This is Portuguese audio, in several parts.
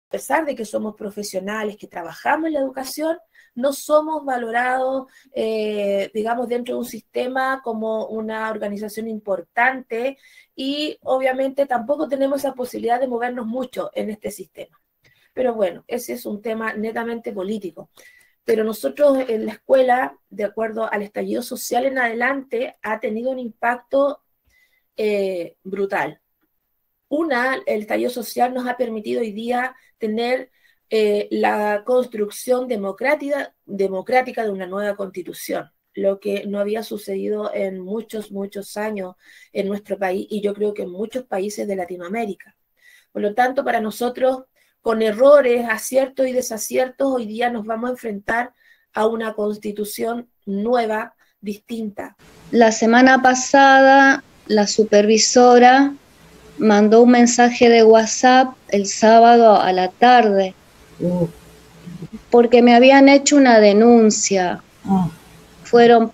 A pesar de que somos profesionales, que trabajamos en la educación, no somos valorados, digamos, dentro de un sistema como una organización importante y obviamente tampoco tenemos esa posibilidad de movernos mucho en este sistema. Pero bueno, ese es un tema netamente político. Pero nosotros en la escuela, de acuerdo al estallido social en adelante, ha tenido un impacto brutal. El estallido social nos ha permitido hoy día tener la construcción democrática de una nueva constitución, lo que no había sucedido en muchos años en nuestro país y yo creo que en muchos países de Latinoamérica. Por lo tanto, para nosotros, con errores, aciertos y desaciertos, hoy día nos vamos a enfrentar a una constitución nueva, distinta. La semana pasada, la supervisora mandó un mensaje de WhatsApp el sábado a la tarde porque me habían hecho una denuncia. Fueron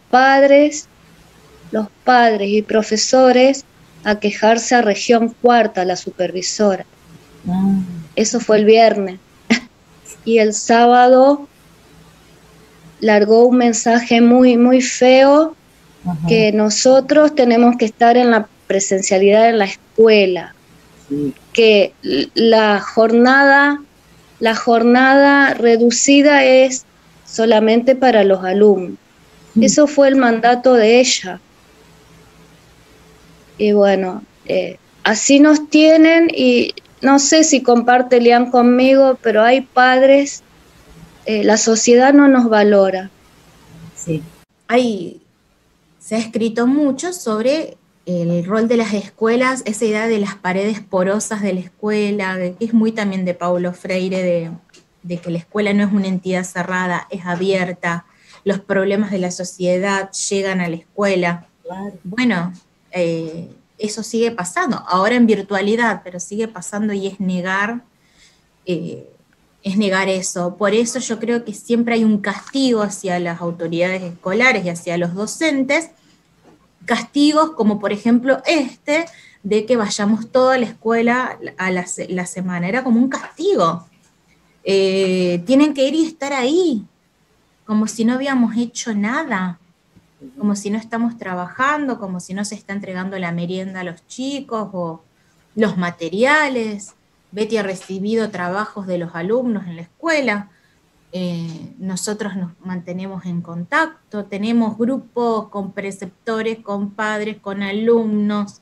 los padres y profesores a quejarse a Región Cuarta, la supervisora. Eso fue el viernes. Y el sábado largó un mensaje muy feo que nosotros tenemos que estar en la presencialidad en la escuela, que la jornada reducida es solamente para los alumnos. Eso fue el mandato de ella. Y bueno, así nos tienen y no sé si comparte Lian conmigo, pero hay padres, la sociedad no nos valora. Sí. Se ha escrito mucho sobre el rol de las escuelas, esa idea de las paredes porosas de la escuela, que es muy también de Paulo Freire, de que la escuela no es una entidad cerrada, es abierta, los problemas de la sociedad llegan a la escuela. Claro. Bueno, eso sigue pasando, ahora en virtualidad, pero sigue pasando y es negar eso. Por eso yo creo que siempre hay un castigo hacia las autoridades escolares y hacia los docentes, castigos como por ejemplo de que vayamos toda la escuela a la semana, era como un castigo. Tienen que ir y estar ahí, como si no habíamos hecho nada, como si no estamos trabajando, como si no se está entregando la merienda a los chicos o los materiales. Betty ha recibido trabajos de los alumnos en la escuela. Nosotros nos mantenemos en contacto, tenemos grupos con preceptores, con padres, con alumnos.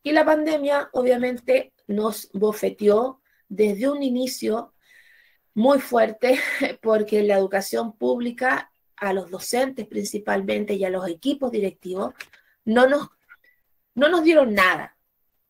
Y la pandemia obviamente nos bofeteó desde un inicio muy fuerte, porque la educación pública, a los docentes principalmente y a los equipos directivos, no nos dieron nada.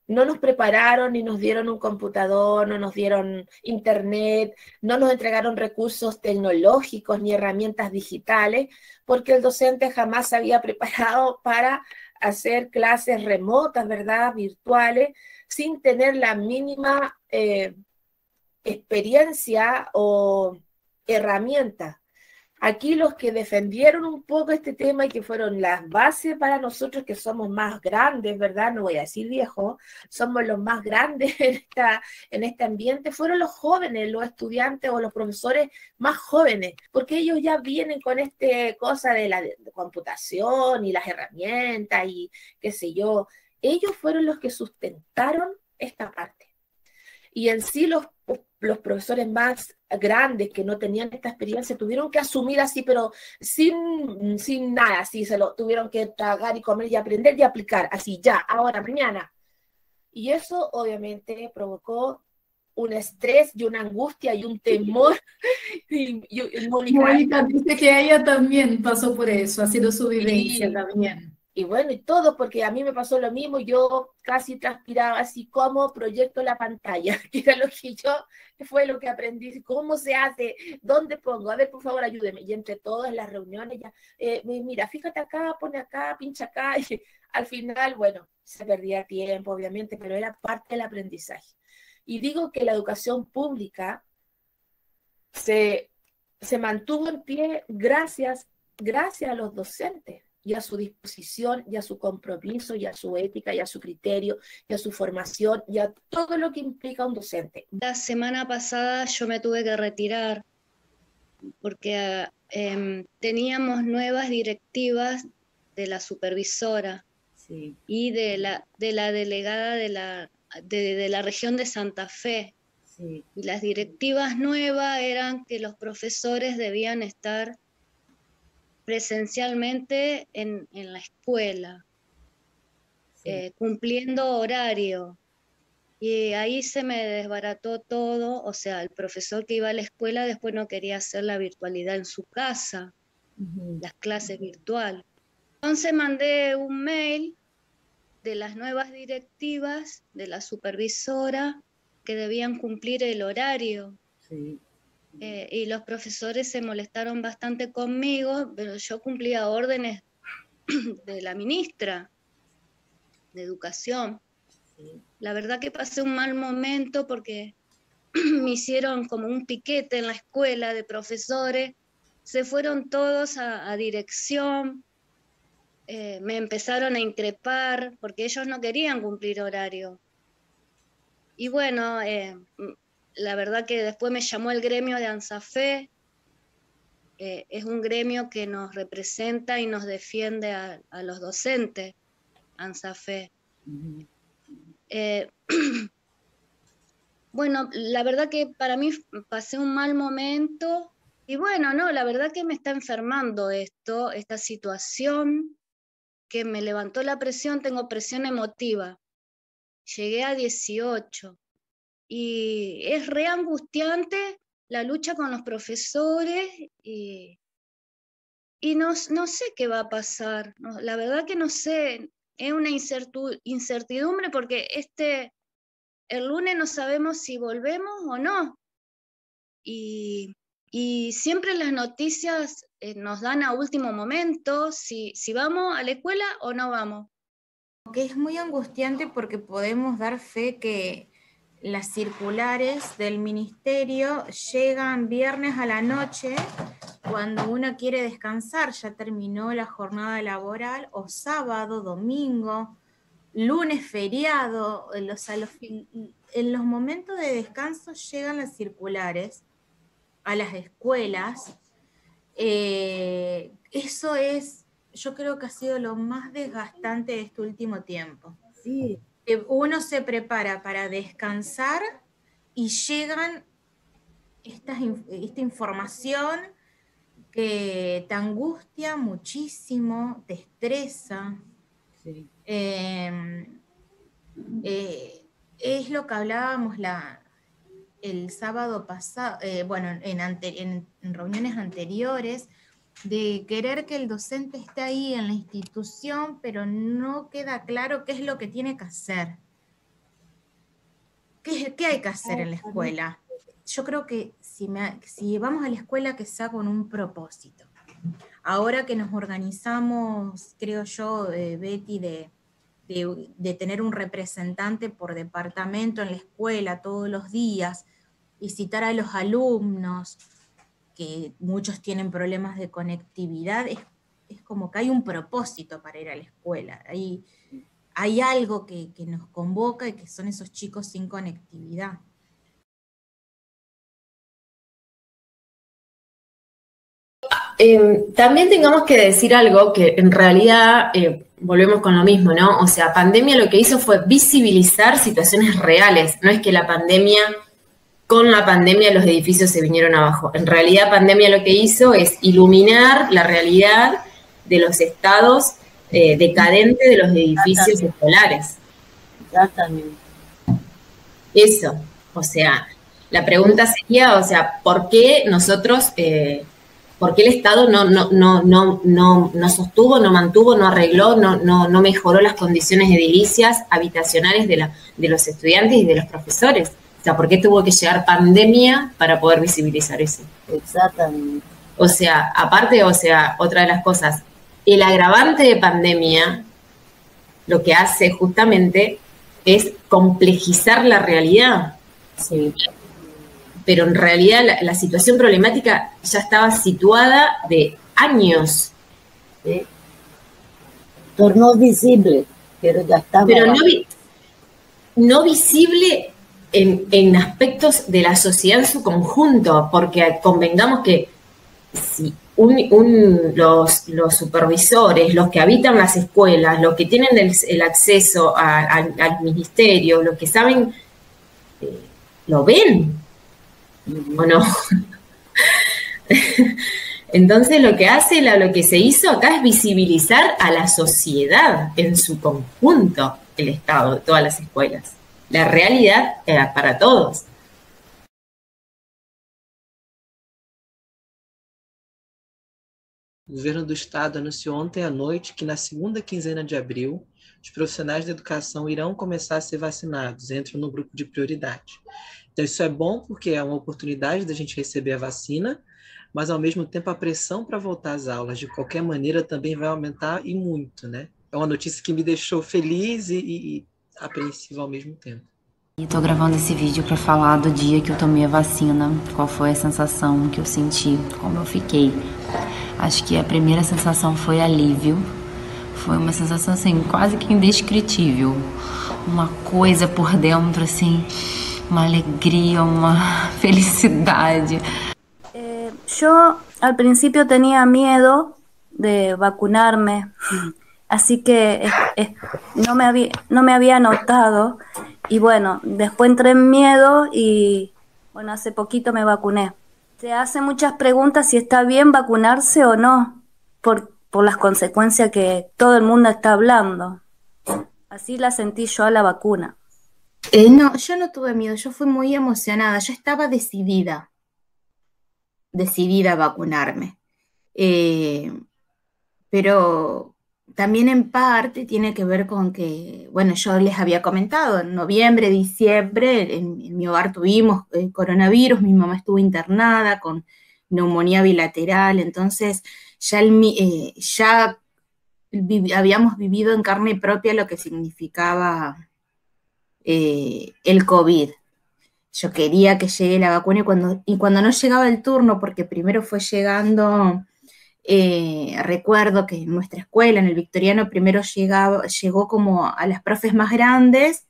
No nos prepararon ni nos dieron un computador, no nos dieron internet, no nos entregaron recursos tecnológicos ni herramientas digitales, porque el docente jamás se había preparado para hacer clases remotas, ¿verdad?, virtuales, sin tener la mínima experiencia o herramienta. Aquí los que defendieron un poco este tema y que fueron las bases para nosotros que somos más grandes, ¿verdad? No voy a decir viejos, somos los más grandes en este ambiente, fueron los jóvenes, los estudiantes o los profesores más jóvenes, porque ellos ya vienen con este cosa de la computación y las herramientas y qué sé yo. Ellos fueron los que sustentaron esta parte. Y en sí los profesores más grandes que no tenían esta experiencia tuvieron que asumir así, pero sin nada, así se lo tuvieron que tragar y comer y aprender y aplicar, así ya, ahora, mañana. Y eso obviamente provocó un estrés y una angustia y un temor. Y Mónica dice que ella también pasó por eso, ha sido su vivencia también. Y bueno, y todo, porque a mí me pasó lo mismo, yo casi transpiraba así como proyecto la pantalla, que era lo que yo, fue lo que aprendí, cómo se hace, dónde pongo, a ver, por favor, ayúdeme. Y entre todas las reuniones ya, mira, fíjate acá, pone acá, pincha acá, y al final, bueno, se perdía tiempo, obviamente, pero era parte del aprendizaje. Y digo que la educación pública se mantuvo en pie gracias a los docentes y a su disposición y a su compromiso y a su ética y a su criterio y a su formación y a todo lo que implica un docente. La semana pasada yo me tuve que retirar porque teníamos nuevas directivas de la supervisora y de la delegada de la región de Santa Fe. Sí. Y las directivas nuevas eran que los profesores debían estar presencialmente en la escuela, cumpliendo horario. Y ahí se me desbarató todo, o sea, el profesor que iba a la escuela después no quería hacer la virtualidad en su casa, las clases virtuales. Entonces mandé un mail de las nuevas directivas, de la supervisora, que debían cumplir el horario. Sí. Y los profesores se molestaron bastante conmigo, pero yo cumplía órdenes de la ministra de Educación. Sí. La verdad que pasé un mal momento porque me hicieron como un piquete en la escuela de profesores, se fueron todos a dirección, me empezaron a increpar porque ellos no querían cumplir horario. Y bueno, la verdad que después me llamó el gremio de ANSAFE, es un gremio que nos representa y nos defiende a los docentes, ANSAFE. Uh-huh. Bueno, la verdad que para mí pasé un mal momento y bueno, no, la verdad que me está enfermando esta situación que me levantó la presión, tengo presión emotiva, llegué a 18 y es re angustiante la lucha con los profesores y no sé qué va a pasar, no, la verdad que no sé, es una incertidumbre porque el lunes no sabemos si volvemos o no. Y siempre las noticias nos dan a último momento si vamos a la escuela o no vamos. Que es muy angustiante porque podemos dar fe que las circulares del ministerio llegan viernes a la noche cuando uno quiere descansar, ya terminó la jornada laboral, o sábado, domingo, lunes feriado, en los momentos de descanso llegan las circulares a las escuelas. Eso es, yo creo que ha sido lo más desgastante de este último tiempo. Sí. Uno se prepara para descansar y llegan esta información que te angustia muchísimo, te estresa. Sí. Es lo que hablábamos el sábado pasado, bueno, en reuniones anteriores, de querer que el docente esté ahí en la institución, pero no queda claro qué es lo que tiene que hacer. ¿Qué hay que hacer en la escuela? Yo creo que si vamos a la escuela, que sea con un propósito. Ahora que nos organizamos, creo yo, Betty, de tener un representante por departamento en la escuela todos los días y citar a los alumnos, que muchos tienen problemas de conectividad, es como que hay un propósito para ir a la escuela. Hay algo que nos convoca y que son esos chicos sin conectividad. También tengamos que decir algo que en realidad volvemos con lo mismo, ¿no? O sea, pandemia lo que hizo fue visibilizar situaciones reales. No es que con la pandemia los edificios se vinieron abajo. En realidad, pandemia lo que hizo es iluminar la realidad de los estados decadentes de los edificios escolares. Exactamente. Eso, o sea, la pregunta sería, o sea, ¿por qué nosotros, por qué el Estado no sostuvo, no mantuvo, no arregló, no mejoró las condiciones edilicias, habitacionales de los estudiantes y de los profesores? O sea, ¿por qué tuvo que llegar pandemia para poder visibilizar eso? Exactamente. O sea, aparte, o sea, otra de las cosas, el agravante de pandemia lo que hace justamente es complejizar la realidad. Sí. Pero en realidad la situación problemática ya estaba situada de años. Sí. Tornó visible, pero ya estaba. Pero no visible en aspectos de la sociedad en su conjunto, porque convengamos que si los supervisores, los que habitan las escuelas, los que tienen el acceso al ministerio, los que saben, lo ven, ¿o no? Entonces lo que se hizo acá es visibilizar a la sociedad en su conjunto, el Estado, todas las escuelas. La realidad era para todos. O governo do estado anunciou ontem à noite que na segunda quinzena de abril, os profissionais da educação irão começar a ser vacinados, entram no grupo de prioridade. Então isso é bom porque é uma oportunidade da gente receber a vacina, mas ao mesmo tempo a pressão para voltar às aulas de qualquer maneira também vai aumentar e muito, né? É uma notícia que me deixou feliz e apreensivo ao mesmo tempo. Estou gravando esse vídeo para falar do dia que eu tomei a vacina, qual foi a sensação que eu senti, como eu fiquei. Acho que a primeira sensação foi alívio, foi uma sensação assim quase que indescritível, uma coisa por dentro assim, uma alegría, uma felicidade. Yo al principio tenía miedo de vacunarme, así que no me había notado y bueno, después entré en miedo y bueno, hace poquito me vacuné. Se hace muchas preguntas si está bien vacunarse o no, por las consecuencias que todo el mundo está hablando. Así la sentí yo a la vacuna. No, yo no tuve miedo, yo fui muy emocionada, yo estaba decidida a vacunarme. Pero también en parte tiene que ver con que, bueno, yo les había comentado, en noviembre, diciembre, en mi hogar tuvimos coronavirus, mi mamá estuvo internada con neumonía bilateral, entonces ya habíamos vivido en carne propia lo que significaba el COVID. Yo quería que llegue la vacuna y cuando no llegaba el turno, porque primero fue llegando, recuerdo que en nuestra escuela, en el Victoriano, primero llegó como a las profes más grandes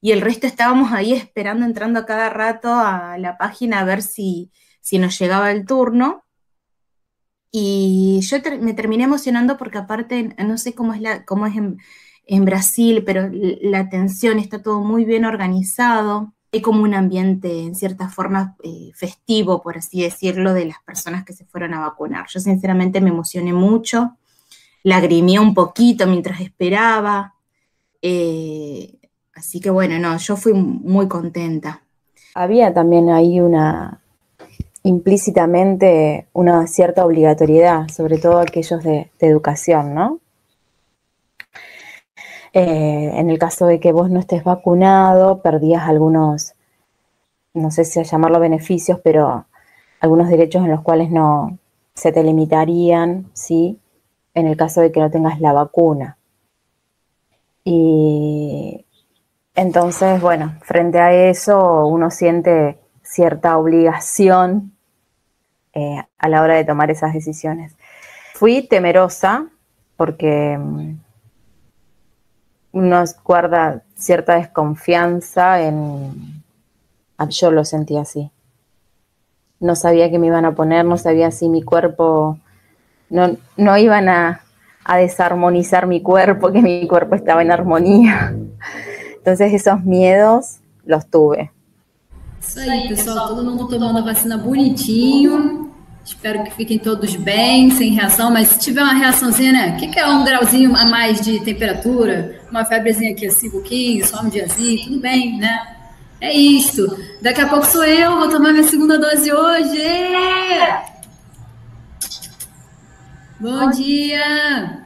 y el resto estábamos ahí esperando, entrando a cada rato a la página a ver si nos llegaba el turno. Y yo me terminé emocionando porque aparte, no sé cómo es en Brasil, pero la atención está todo muy bien organizado. Hay como un ambiente, en cierta forma, festivo, por así decirlo, de las personas que se fueron a vacunar. Yo sinceramente me emocioné mucho, lagrimeé un poquito mientras esperaba. Así que bueno, no, yo fui muy contenta. Había también ahí implícitamente una cierta obligatoriedad, sobre todo aquellos de educación, ¿no? En el caso de que vos no estés vacunado, perdías algunos, no sé si a llamarlo beneficios, pero algunos derechos en los cuales no se te limitarían, ¿sí? En el caso de que no tengas la vacuna. Y entonces, bueno, frente a eso uno siente cierta obligación a la hora de tomar esas decisiones. Fui temerosa porque uno guarda cierta desconfianza yo lo sentí así. No sabía qué me iban a poner, no sabía si mi cuerpo, no iban a desarmonizar mi cuerpo, que mi cuerpo estaba en armonía. Entonces esos miedos los tuve. Isso aí, pessoal, todo mundo tomando a vacina bonitinho. Espero que fiquem todos bem, sem reação, mas se tiver uma reaçãozinha, né? O que é 1 grauzinho a mais de temperatura? Uma febrezinha aqui assim, um pouquinho, só um diazinho, tudo bem, né? É isto. Daqui a pouco sou eu, vou tomar minha segunda dose hoje. Bom dia!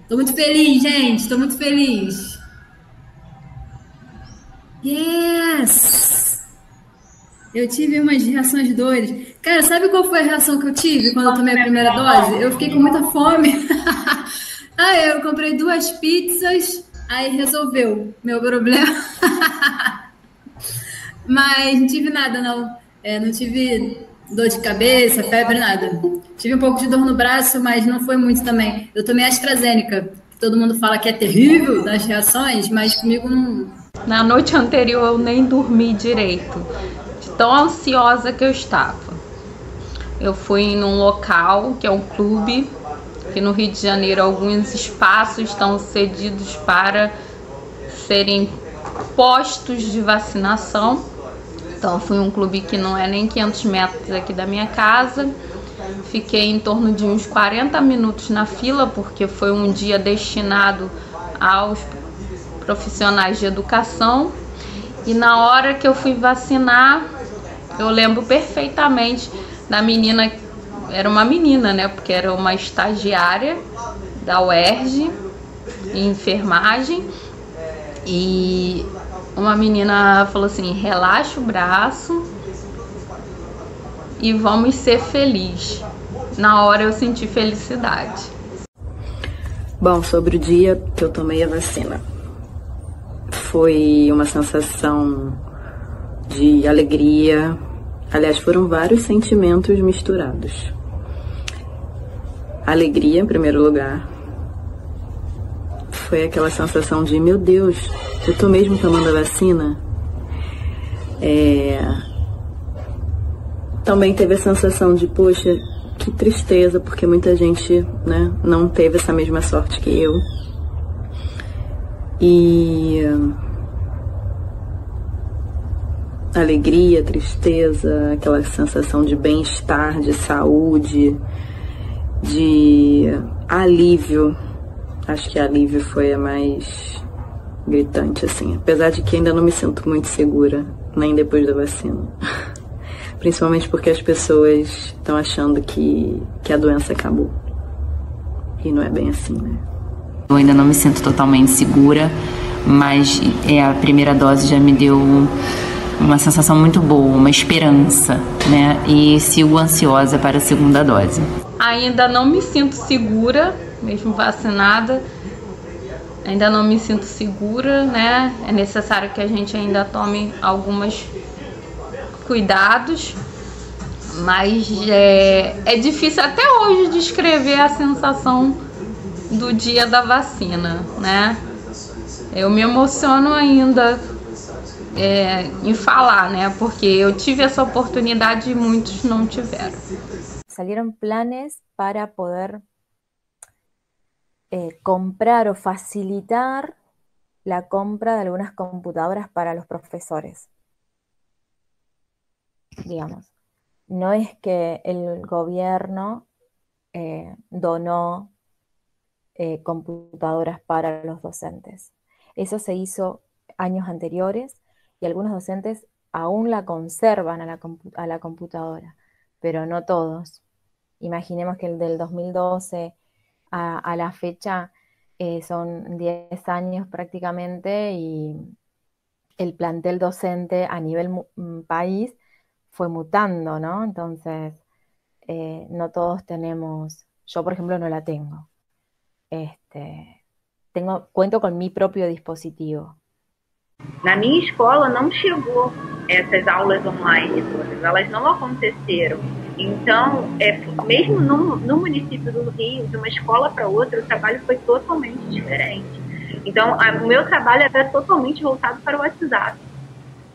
Tô muito feliz, gente, tô muito feliz. Yes! Eu tive umas reações doidas. Cara, sabe qual foi a reação que eu tive quando eu tomei a primeira dose? Eu fiquei com muita fome. Aí eu comprei 2 pizzas, aí resolveu meu problema. Mas não tive nada, não. Não tive dor de cabeça, febre, nada. Tive um pouco de dor no braço, mas não foi muito também. Eu tomei AstraZeneca. Todo mundo fala que é terrível das reações, mas comigo não. Na noite anterior eu nem dormi direito, de tão ansiosa que eu estava. Eu fui num local, que é um clube, que no Rio de Janeiro alguns espaços estão cedidos para serem postos de vacinação. Então fui um clube que não é nem 500 metros aqui da minha casa. Fiquei em torno de uns 40 minutos na fila, porque foi um dia destinado aos profissionais de educação. E na hora que eu fui vacinar, eu lembro perfeitamente da menina, era uma menina, né? Porque era uma estagiária da UERJ, em enfermagem, e uma menina falou assim: relaxa o braço e vamos ser felizes. Na hora eu senti felicidade. Bom, sobre o dia que eu tomei a vacina, foi uma sensação de alegria. Aliás, foram vários sentimentos misturados. Alegria, em primeiro lugar. Foi aquela sensação de, meu Deus, eu tô mesmo tomando a vacina? Também teve a sensação de, poxa, que tristeza, porque muita gente, né, não teve essa mesma sorte que eu. E alegria, tristeza, aquela sensação de bem-estar, de saúde, de alívio. Acho que alívio foi a mais gritante, assim. Apesar de que ainda não me sinto muito segura, nem depois da vacina. Principalmente porque as pessoas estão achando que a doença acabou. E não é bem assim, né? Eu ainda não me sinto totalmente segura, mas a primeira dose já me deu uma sensação muito boa, uma esperança, né? E sigo ansiosa para a segunda dose. Ainda não me sinto segura, mesmo vacinada. Ainda não me sinto segura, né? É necessário que a gente ainda tome alguns cuidados, mas é difícil até hoje descrever a sensação do dia da vacina, né? Eu me emociono ainda em falar, né? Porque eu tive essa oportunidade e muitos não tiveram. Salieron planes para poder comprar o facilitar la compra de algunas computadoras para los profesores. Digamos, no es que el gobierno donó computadoras para los docentes. Eso se hizo años anteriores y algunos docentes aún la conservan a la computadora, pero no todos. Imaginemos que el del 2012 a la fecha son 10 años prácticamente y el plantel docente a nivel país fue mutando, ¿no? Entonces, no todos tenemos, yo por ejemplo no la tengo. Cuento con mi próprio dispositivo. Na minha escola não chegou essas aulas online todas, elas não aconteceram. Então, mesmo no município do Rio, de uma escola para outra, o trabalho foi totalmente diferente. Então, o meu trabalho era totalmente voltado para o WhatsApp.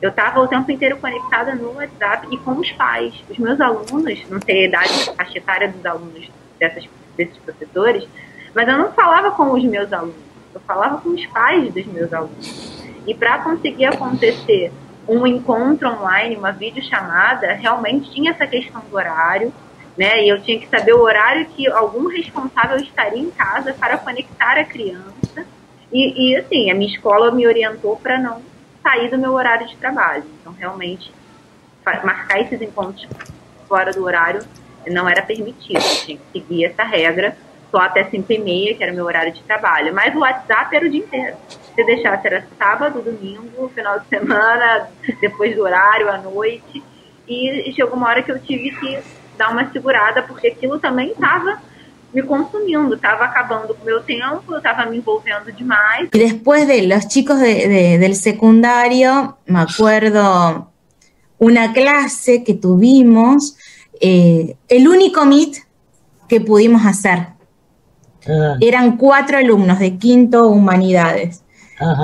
Eu estava o tempo inteiro conectada no WhatsApp e com os pais. Os meus alunos, não sei a idade, a faixa etária dos alunos desses professores, mas eu não falava com os meus alunos, eu falava com os pais dos meus alunos. E para conseguir acontecer um encontro online, uma videochamada, realmente tinha essa questão do horário, né? E eu tinha que saber o horário que algum responsável estaria em casa para conectar a criança. E assim, a minha escola me orientou para não sair do meu horário de trabalho. Então, realmente, marcar esses encontros fora do horário não era permitido. Eu tinha que seguir essa regra só até 5h30, que era o meu horário de trabalho. Mas o WhatsApp era o dia inteiro. Se deixasse, era sábado, domingo, final de semana, depois do horário, à noite. E chegou uma hora que eu tive que dar uma segurada, porque aquilo também estava me consumindo, estaba acabando con mi tiempo, eu estaba me envolviendo demais. Y después de los chicos del secundario, me acuerdo una clase que tuvimos, el único Meet que pudimos hacer. Eran 4 alumnos de quinto Humanidades.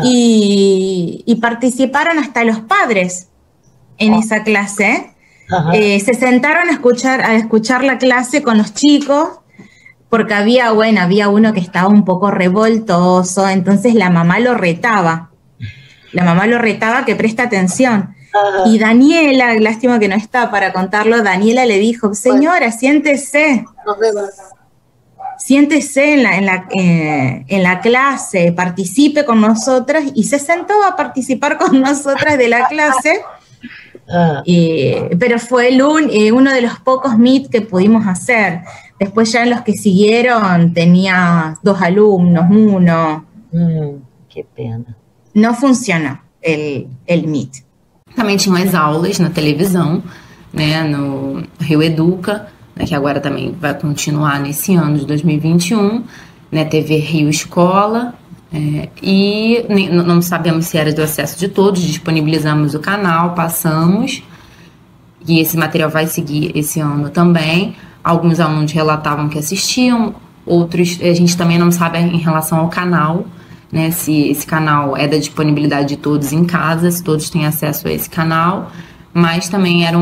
Y participaron hasta los padres en esa clase. Se sentaron a escuchar la clase con los chicos, porque había uno que estaba un poco revoltoso, entonces la mamá lo retaba que preste atención. Y Daniela, lástima que no está para contarlo, Daniela le dijo, señora, siéntese. Siéntese en la clase, participe con nosotras, y se sentó a participar con nosotras de la clase, pero fue uno de los pocos Meet que pudimos hacer. Después ya en los que siguieron tenía 2 alumnos, 1. Que pena. Não funcionou el Meet. Também tinham as aulas na televisão, né, no Rio Educa, né, que agora também vai continuar nesse ano de 2021, né, TV Rio Escola, e não sabemos se era do acesso de todos, disponibilizamos o canal, passamos, e esse material vai seguir esse ano também. Alguns alunos relatavam que assistiam, outros a gente também não sabe em relação ao canal, né, se esse canal é da disponibilidade de todos em casa, se todos têm acesso a esse canal, mas também era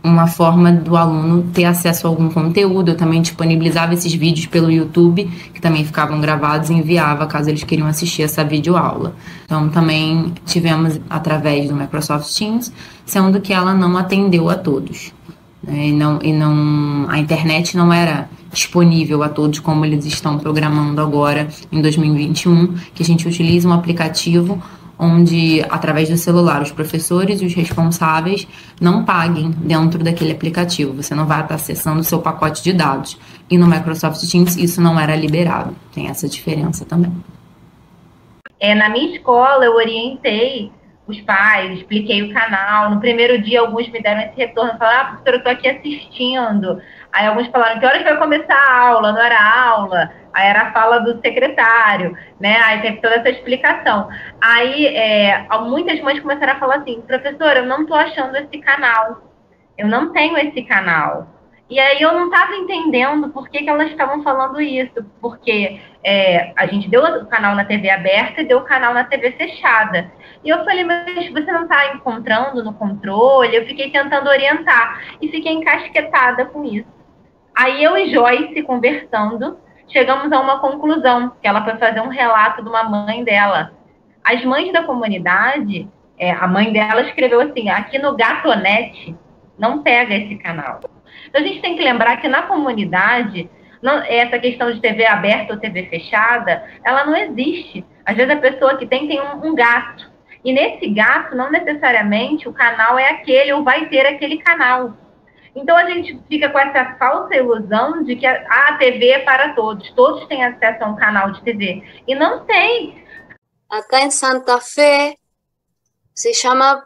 uma forma do aluno ter acesso a algum conteúdo. Eu também disponibilizava esses vídeos pelo YouTube, que também ficavam gravados, e enviava caso eles queriam assistir essa videoaula. Então também tivemos através do Microsoft Teams, sendo que ela não atendeu a todos. A internet não era disponível a todos como eles estão programando agora em 2021, que a gente utiliza um aplicativo onde, através do celular, os professores e os responsáveis não paguem dentro daquele aplicativo. Você não vai estar acessando o seu pacote de dados. E no Microsoft Teams isso não era liberado. Tem essa diferença também. Na minha escola, eu orientei os pais, expliquei o canal. No primeiro dia, alguns me deram esse retorno, falaram, professora, eu estou aqui assistindo. Aí alguns falaram, que horas vai começar a aula? Não era aula. Aí era a fala do secretário, né? Aí teve toda essa explicação. Aí muitas mães começaram a falar assim, professora, eu não estou achando esse canal. Eu não tenho esse canal. E aí eu não estava entendendo por que elas estavam falando isso, porque a gente deu o canal na TV aberta e deu o canal na TV fechada. E eu falei, mas você não está encontrando no controle? Eu fiquei tentando orientar e fiquei encasquetada com isso. Aí eu e Joyce, conversando, chegamos a uma conclusão, que ela foi fazer um relato de uma mãe dela. As mães da comunidade, a mãe dela escreveu assim, aqui no Gatonete não pega esse canal. Então a gente tem que lembrar que na comunidade, essa questão de TV aberta ou TV fechada, ela não existe. Às vezes a pessoa que tem um gato. E nesse gato, não necessariamente o canal é aquele ou vai ter aquele canal. Então a gente fica com essa falsa ilusão de que a TV é para todos. Todos têm acesso a um canal de TV. E não tem. Acá en Santa Fe se llama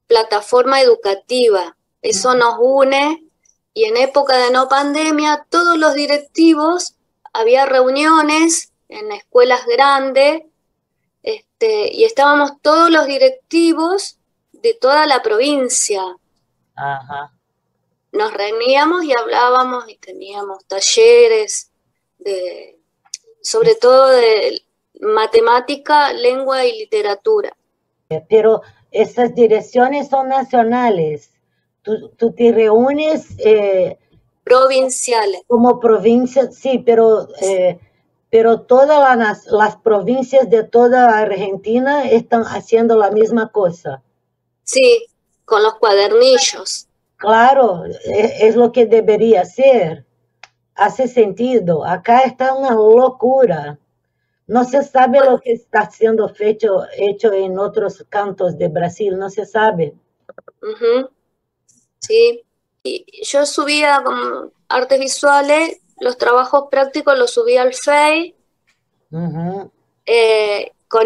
plataforma educativa. Eso nos une. Y en época de no pandemia, todos los directivos, había reuniones en escuelas grandes, y estábamos todos los directivos de toda la provincia. nos reuníamos y hablábamos y teníamos talleres sobre todo de matemática, lengua y literatura. Pero esas direcciones son nacionales. Tú te reúnes... provinciales. Como provincias, sí, pero todas las provincias de toda Argentina están haciendo la misma cosa. Sí, con los cuadernillos. Claro, es lo que debería ser. Hace sentido. Acá está una locura. No se sabe lo que está siendo hecho en otros cantos de Brasil, no se sabe. Sí, y yo subía como artes visuales, los trabajos prácticos los subía al Face con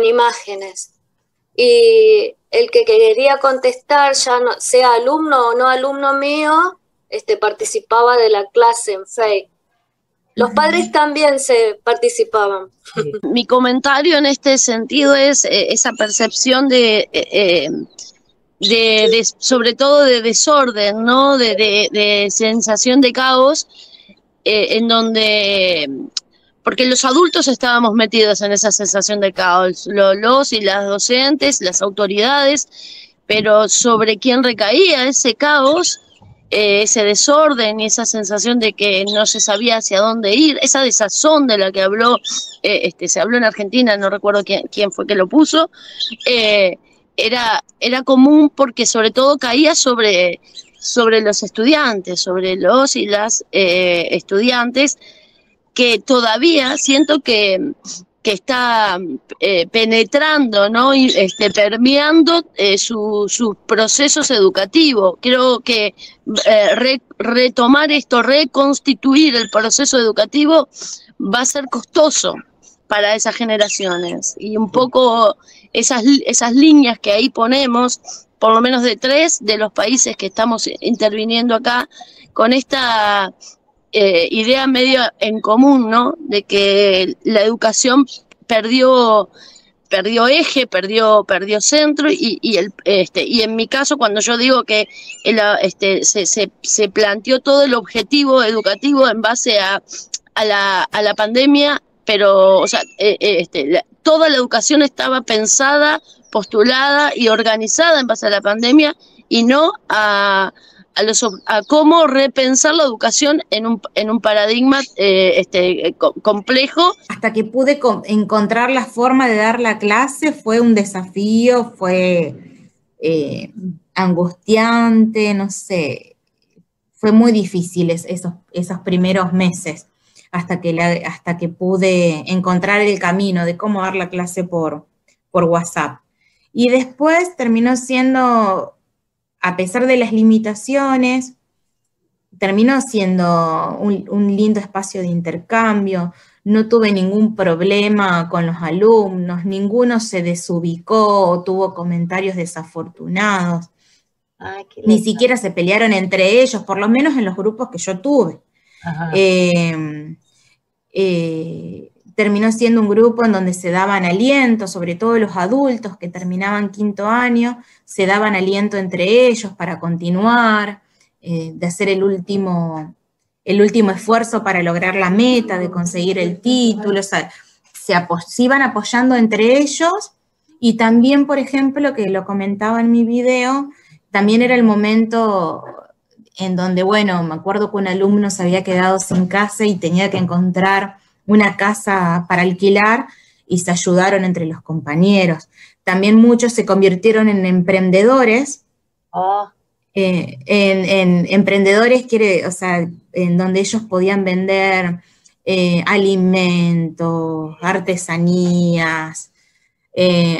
imágenes. Y el que quería contestar, ya no, sea alumno o no alumno mío, participaba de la clase en Face. Los padres también participaban. Mi comentario en este sentido es esa percepción sobre todo de desorden, ¿no? De sensación de caos, en donde, porque los adultos estábamos metidos en esa sensación de caos, los y las docentes, las autoridades, pero sobre quién recaía ese caos, ese desorden y esa sensación de que no se sabía hacia dónde ir, esa desazón de la que habló, se habló en Argentina, no recuerdo quién fue que lo puso, era común porque sobre todo caía sobre los estudiantes, sobre los y las estudiantes, que todavía siento que está penetrando, ¿no? Y permeando sus procesos educativos. Creo que retomar esto, reconstituir el proceso educativo va a ser costoso para esas generaciones. Y un poco esas líneas que ahí ponemos, por lo menos de 3 de los países que estamos interviniendo acá, con esta idea medio en común, ¿no? De que la educación perdió eje, perdió centro, y en mi caso, cuando yo digo que se planteó todo el objetivo educativo en base a la pandemia, pero, o sea, toda la educación estaba pensada, postulada y organizada en base a la pandemia, y no a cómo repensar la educación en un paradigma complejo. Hasta que pude encontrar la forma de dar la clase fue un desafío, fue angustiante, no sé, fue muy difícil esos primeros meses hasta que pude encontrar el camino de cómo dar la clase por WhatsApp. Y después terminó siendo, a pesar de las limitaciones, terminó siendo un lindo espacio de intercambio. No tuve ningún problema con los alumnos, ninguno se desubicó o tuvo comentarios desafortunados. Ay, ni siquiera se pelearon entre ellos, por lo menos en los grupos que yo tuve. Terminó siendo un grupo en donde se daban aliento, sobre todo los adultos que terminaban 5º año, se daban aliento entre ellos para continuar, de hacer el último esfuerzo para lograr la meta, de conseguir el título, o sea, se iban apoyando entre ellos. Y también, por ejemplo, que lo comentaba en mi video, también era el momento en donde, bueno, me acuerdo que un alumno se había quedado sin casa y tenía que encontrar una casa para alquilar, y se ayudaron entre los compañeros. También muchos se convirtieron en emprendedores. En emprendedores o sea, en donde ellos podían vender alimentos, artesanías,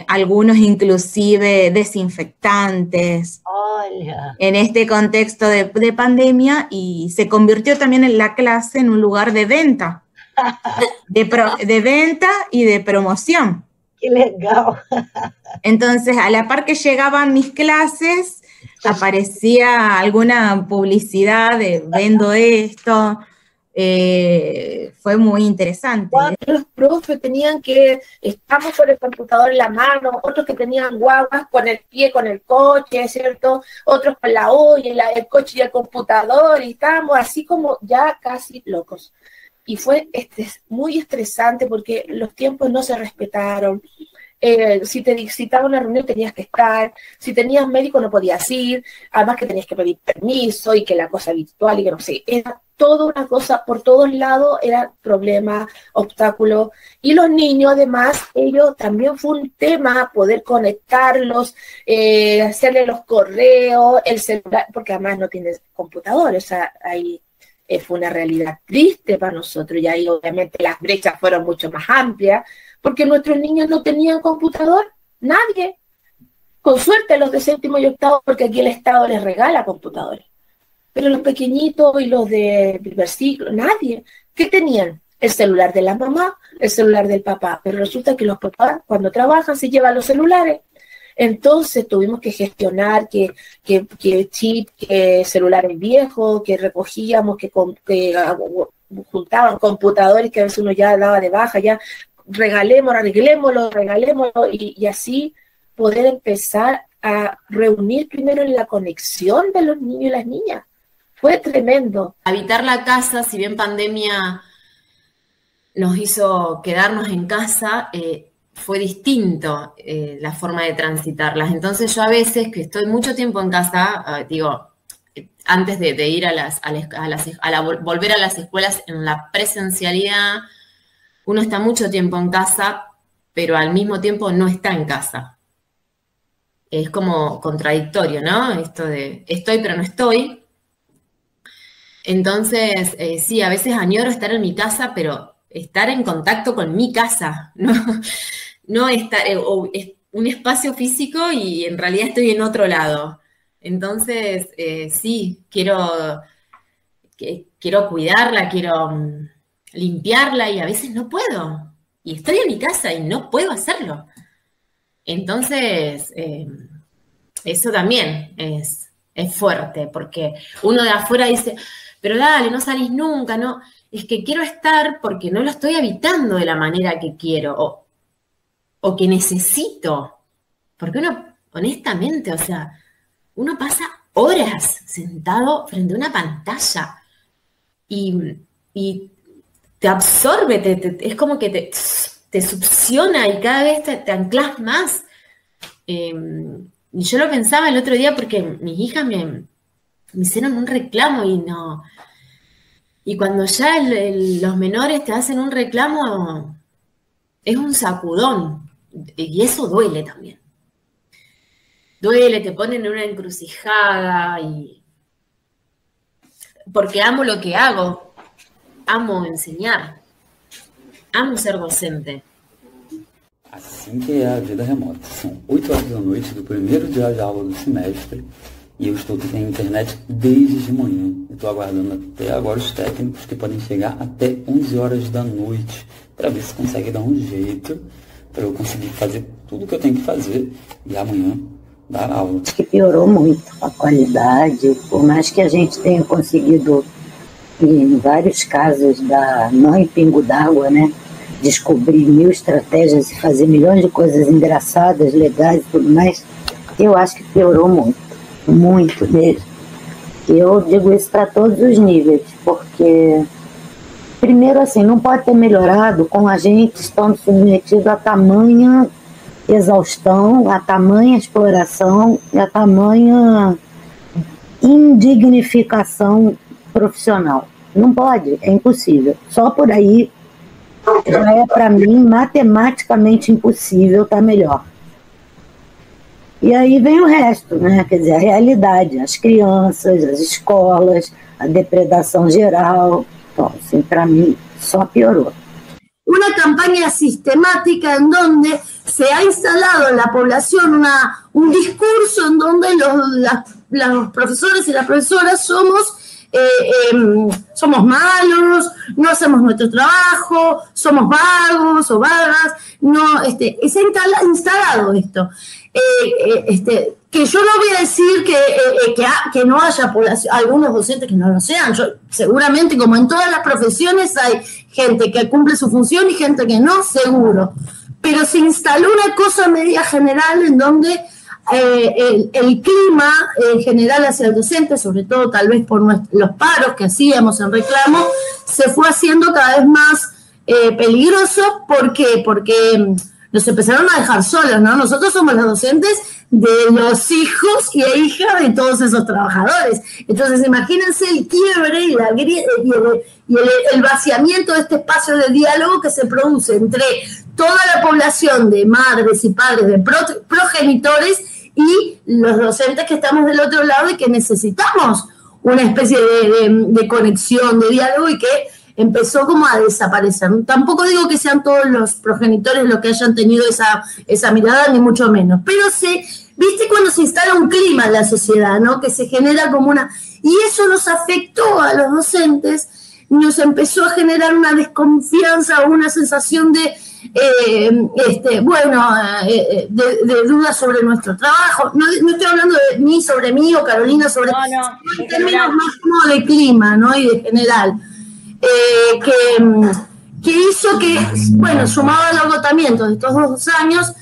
algunos inclusive desinfectantes. En este contexto de pandemia, y se convirtió también en la clase en un lugar de venta. De venta y de promoción. ¡Qué legal! Entonces, a la par que llegaban mis clases, aparecía alguna publicidad de vendo esto, Fue muy interesante. Los profes tenían que, estamos con el computador en la mano, otros que tenían guaguas con el pie, con el coche, ¿cierto? Otros con la olla, el coche y el computador, y estábamos así como ya casi locos. Y fue muy estresante porque los tiempos no se respetaron. Si te citaba una reunión tenías que estar, si tenías médico no podías ir, además que tenías que pedir permiso y que la cosa virtual y que no sé, era toda una cosa, por todos lados era problema, obstáculo, y los niños además, ellos también fue un tema poder conectarlos, hacerle los correos, el celular, porque además no tienes computador, o sea, ahí fue una realidad triste para nosotros, y ahí obviamente las brechas fueron mucho más amplias, porque nuestros niños no tenían computador, nadie. Con suerte los de séptimo y octavo, porque aquí el Estado les regala computadores. Pero los pequeñitos y los de primer ciclo, nadie. ¿Qué tenían? El celular de la mamá, el celular del papá. Pero resulta que los papás, cuando trabajan, se llevan los celulares. Entonces tuvimos que gestionar que chip, que celulares viejos, que recogíamos, que juntaban computadores que a veces uno ya daba de baja, ya arreglémoslo, y así poder empezar a reunir primero en la conexión de los niños y las niñas. Fue tremendo. Habitar la casa, si bien pandemia nos hizo quedarnos en casa, fue distinto la forma de transitarlas. Entonces yo a veces, que estoy mucho tiempo en casa, antes de ir volver a las escuelas en la presencialidad, uno está mucho tiempo en casa, pero al mismo tiempo no está en casa. Es como contradictorio, ¿no? Esto de estoy pero no estoy. Entonces, sí, a veces añoro estar en mi casa, pero estar en contacto con mi casa, no estar un espacio físico y en realidad estoy en otro lado. Entonces, sí, quiero cuidarla, quiero limpiarla y a veces no puedo. Y estoy en mi casa y no puedo hacerlo. Entonces, eso también es fuerte, porque uno de afuera dice, pero dale, no salís nunca, no. Es que quiero estar porque no lo estoy habitando de la manera que quiero o que necesito. Porque uno, honestamente, o sea, uno pasa horas sentado frente a una pantalla y te absorbe, es como que te succiona y cada vez te anclas más. Y yo lo pensaba el otro día porque mis hijas me hicieron un reclamo y cuando ya los menores te hacen un reclamo, es un sacudón. Y eso duele también. Duele, te ponen en una encrucijada porque amo lo que hago. Amo enseñar. Amo ser docente. Assim que é a vida remota. São 8 horas da noite do primeiro dia de aula do semestre e eu estou sem internet desde de manhã. Estou aguardando até agora os técnicos que podem chegar até 11 horas da noite para ver se consegue dar um jeito para eu conseguir fazer tudo que eu tenho que fazer e amanhã dar aula. Acho que piorou muito a qualidade, por mais que a gente tenha conseguido, em vários casos, dar nó em pingo d'água, né? Descobrir 1000 estratégias e fazer milhões de coisas engraçadas, legais e tudo mais, eu acho que piorou muito, muito mesmo. E eu digo isso para todos os níveis, porque, primeiro assim, não pode ter melhorado com a gente estando submetido a tamanha exaustão, a tamanha exploração e a tamanha indignificação profissional. Não pode, é impossível. Só por aí já é, para mim, matematicamente impossível estar melhor. E aí vem o resto, né? Quer dizer, a realidade, as crianças, as escolas, a depredação geral. Então, assim, para mí, só pioró. Una campaña sistemática en donde se ha instalado en la población un discurso en donde los profesores y las profesoras somos malos, no hacemos nuestro trabajo, somos vagos o vagas, no, se ha instalado esto. que yo no voy a decir que no haya algunos docentes que no lo sean. Seguramente, como en todas las profesiones, hay gente que cumple su función y gente que no, seguro. Pero se instaló una cosa media general en donde el clima en general hacia el docente, sobre todo tal vez por los paros que hacíamos en reclamo, se fue haciendo cada vez más peligroso. ¿Por qué? Porque nos empezaron a dejar solos, ¿no? Nosotros somos los docentes de los hijos y hijas de todos esos trabajadores. Entonces, imagínense el quiebre y el vaciamiento de este espacio de diálogo que se produce entre toda la población de madres y padres, de progenitores y los docentes que estamos del otro lado y que necesitamos una especie de conexión, de diálogo, y que empezó como a desaparecer. Tampoco digo que sean todos los progenitores los que hayan tenido esa mirada, ni mucho menos, pero viste cuando se instala un clima en la sociedad, ¿no? Que se genera como y eso nos afectó a los docentes, nos empezó a generar una desconfianza o una sensación de dudas sobre nuestro trabajo. No estoy hablando de mí sobre mí o Carolina sobre en términos más como de clima, ¿no? Y de general. Que hizo que, bueno, sumado al agotamiento de estos 2 años,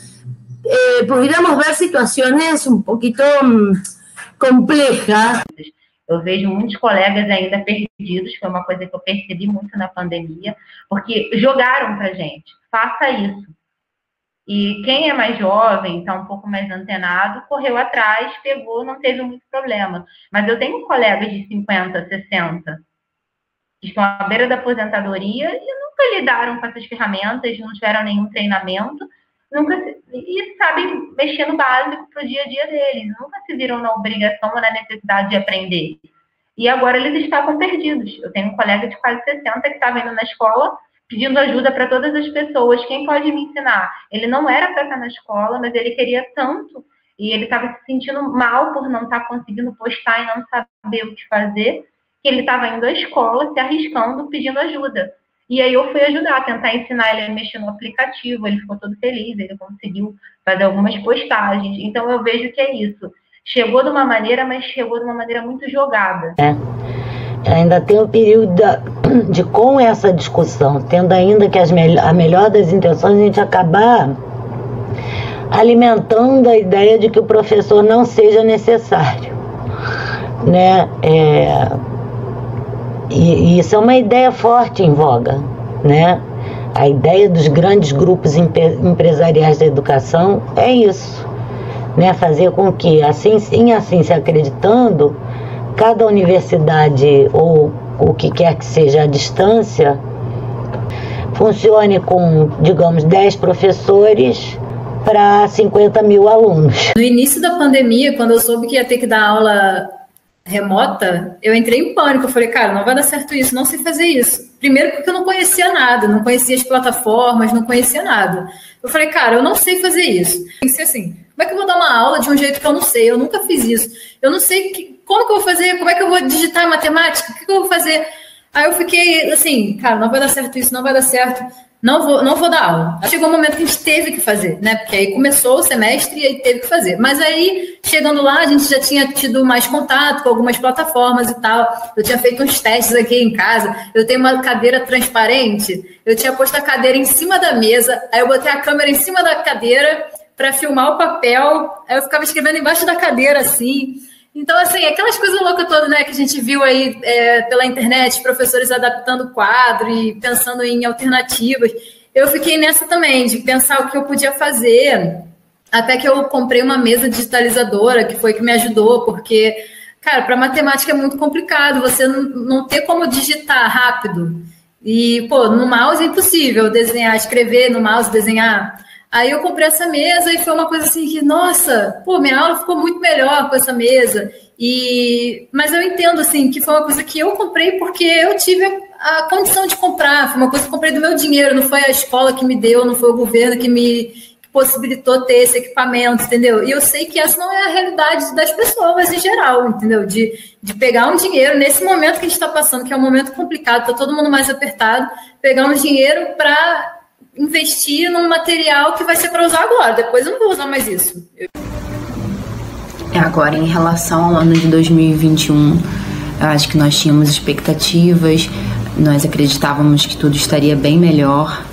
pudiéramos ver situaciones un poquito complejas. Eu vejo muitos colegas ainda perdidos, foi uma coisa que eu percebi muito na pandemia, porque jogaram pra gente, faça isso. E quem é mais jovem, está um pouco mais antenado, correu atrás, pegou, não teve muito problema. Mas eu tenho colegas de 50, 60, que estão à beira da aposentadoria e nunca lidaram com essas ferramentas, não tiveram nenhum treinamento, e sabem mexer no básico para o dia a dia deles, nunca se viram na obrigação ou na necessidade de aprender. E agora eles estavam perdidos. Eu tenho um colega de quase 60 que estava indo na escola pedindo ajuda para todas as pessoas. Quem pode me ensinar? Ele não era para estar na escola, mas ele queria tanto, e ele estava se sentindo mal por não estar conseguindo postar e não saber o que fazer, que ele estava indo à escola, se arriscando, pedindo ajuda. E aí eu fui ajudar, tentar ensinar ele a mexer no aplicativo, ele ficou todo feliz, ele conseguiu fazer algumas postagens. Então eu vejo que é isso. Chegou de uma maneira, mas chegou de uma maneira muito jogada. Ainda tem o período de com essa discussão, tendo ainda que a melhor das intenções, a gente acabar alimentando a ideia de que o professor não seja necessário, né? E isso é uma ideia forte em voga, né? A ideia dos grandes grupos empresariais da educação é isso, né? Fazer com que, assim se acreditando, cada universidade ou o que quer que seja a distância funcione com, digamos, 10 professores para 50 mil alunos. No início da pandemia, quando eu soube que ia ter que dar aula remota, eu entrei em pânico. Eu falei, cara, não vai dar certo isso, não sei fazer isso. Primeiro porque eu não conhecia nada, não conhecia as plataformas, não conhecia nada. Eu falei, cara, eu não sei fazer isso. Pensei assim, como é que eu vou dar uma aula de um jeito que eu não sei? Eu nunca fiz isso. Eu não sei como que eu vou fazer, como é que eu vou digitar em matemática, o que eu vou fazer? Aí eu fiquei assim, cara, não vai dar certo isso, não vai dar certo. Não vou dar aula. Chegou um momento que a gente teve que fazer, né? Porque aí começou o semestre e aí teve que fazer. Mas aí, chegando lá, a gente já tinha tido mais contato com algumas plataformas e tal. Eu tinha feito uns testes aqui em casa. Eu tenho uma cadeira transparente. Eu tinha posto a cadeira em cima da mesa. Aí eu botei a câmera em cima da cadeira para filmar o papel. Aí eu ficava escrevendo embaixo da cadeira, assim. Então, assim, aquelas coisas loucas todas, né, que a gente viu aí pela internet, professores adaptando o quadro e pensando em alternativas. Eu fiquei nessa também, de pensar o que eu podia fazer, até que eu comprei uma mesa digitalizadora, que foi que me ajudou, porque, cara, para matemática é muito complicado, você não ter como digitar rápido. E, pô, no mouse é impossível desenhar, escrever no mouse, desenhar. Aí eu comprei essa mesa e foi uma coisa assim que, nossa, pô, minha aula ficou muito melhor com essa mesa. Mas eu entendo, assim, que foi uma coisa que eu comprei porque eu tive a condição de comprar. Foi uma coisa que eu comprei do meu dinheiro, não foi a escola que me deu, não foi o governo que me possibilitou ter esse equipamento, entendeu? E eu sei que essa não é a realidade das pessoas em geral, entendeu? De pegar um dinheiro, nesse momento que a gente está passando, que é um momento complicado, está todo mundo mais apertado, pegar um dinheiro para investir num material que vai ser para usar agora. Depois eu não vou usar mais isso. Agora, em relação ao ano de 2021, eu acho que nós tínhamos expectativas, nós acreditávamos que tudo estaria bem melhor,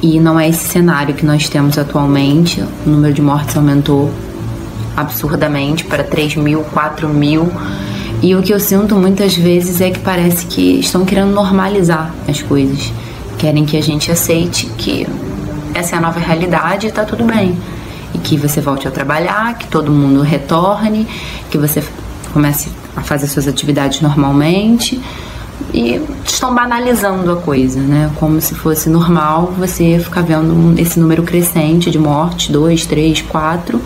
e não é esse cenário que nós temos atualmente. O número de mortes aumentou absurdamente para 3.000, 4.000, e o que eu sinto muitas vezes é que parece que estão querendo normalizar as coisas, querem que a gente aceite que essa é a nova realidade e tá tudo bem, e que você volte a trabalhar, que todo mundo retorne, que você comece a fazer suas atividades normalmente, e estão banalizando a coisa, né? Como se fosse normal você ficar vendo esse número crescente de mortes, 2, 3, 4,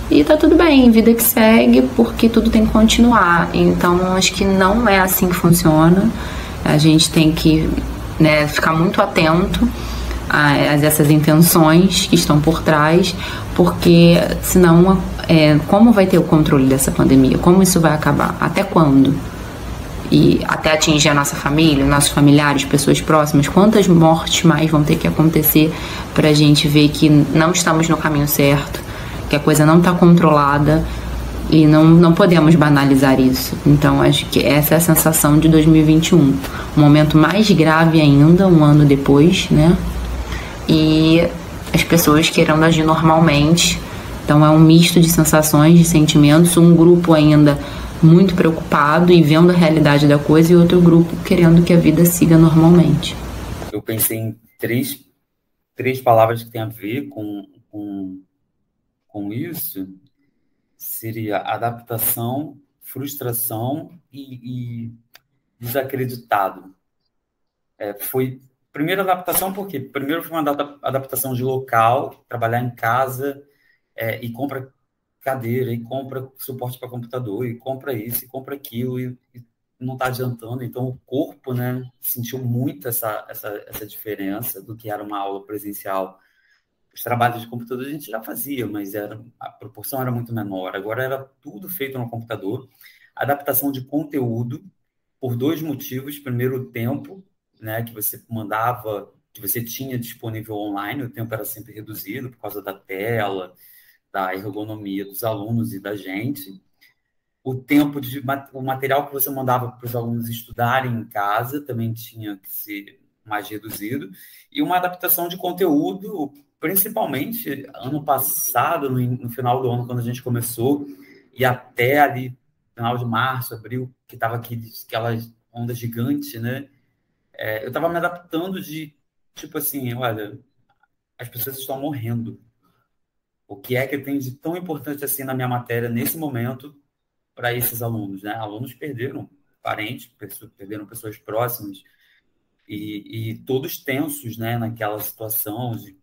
e tá tudo bem, vida que segue, porque tudo tem que continuar. Então, acho que não é assim que funciona. A gente tem que, né, ficar muito atento a essas intenções que estão por trás, porque senão, como vai ter o controle dessa pandemia? Como isso vai acabar? Até quando? E até atingir a nossa família, nossos familiares, pessoas próximas, quantas mortes mais vão ter que acontecer para a gente ver que não estamos no caminho certo, que a coisa não está controlada, e não podemos banalizar isso. Então, acho que essa é a sensação de 2021. Um momento mais grave ainda, um ano depois, né? E as pessoas querendo agir normalmente. Então, é um misto de sensações, de sentimentos. Um grupo ainda muito preocupado e vendo a realidade da coisa, e outro grupo querendo que a vida siga normalmente. Eu pensei em três palavras que têm a ver com isso. Seria adaptação, frustração e desacreditado. Foi primeiro adaptação, porque primeiro foi uma adaptação de local, trabalhar em casa, e compra cadeira, e compra suporte para computador, e compra isso, e compra aquilo, e não está adiantando. Então o corpo, né, sentiu muito essa diferença do que era uma aula presencial. Os trabalhos de computador a gente já fazia, mas a proporção era muito menor. Agora era tudo feito no computador. Adaptação de conteúdo, por 2 motivos. Primeiro, o tempo, né, que você mandava, que você tinha disponível online, o tempo era sempre reduzido por causa da tela, da ergonomia dos alunos e da gente. O tempo o material que você mandava para os alunos estudarem em casa também tinha que ser mais reduzido. E uma adaptação de conteúdo, principalmente ano passado, no final do ano, quando a gente começou, e até ali, final de março, abril, que estava aquela onda gigante, né? Eu estava me adaptando de, tipo assim, olha, as pessoas estão morrendo. O que é que tem de tão importante assim na minha matéria, nesse momento, para esses alunos, né? Alunos perderam parentes, perderam pessoas próximas, e todos tensos, né, naquela situação de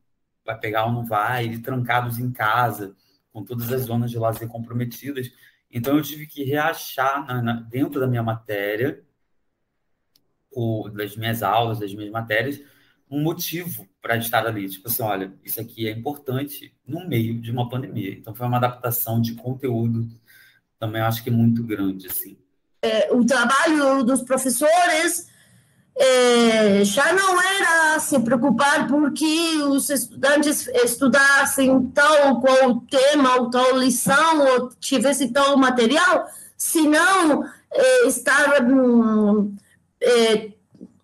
vai pegar ou não vai, e trancados em casa, com todas as zonas de lazer comprometidas. Então, eu tive que reachar dentro da minha matéria, das minhas aulas, das minhas matérias, um motivo para estar ali. Tipo assim, olha, isso aqui é importante no meio de uma pandemia. Então, foi uma adaptação de conteúdo também, acho que muito grande, assim. O trabalho dos professores já não era se preocupar porque os estudantes estudassem tal ou qual tema, ou tal lição, ou tivesse tal material, senão estar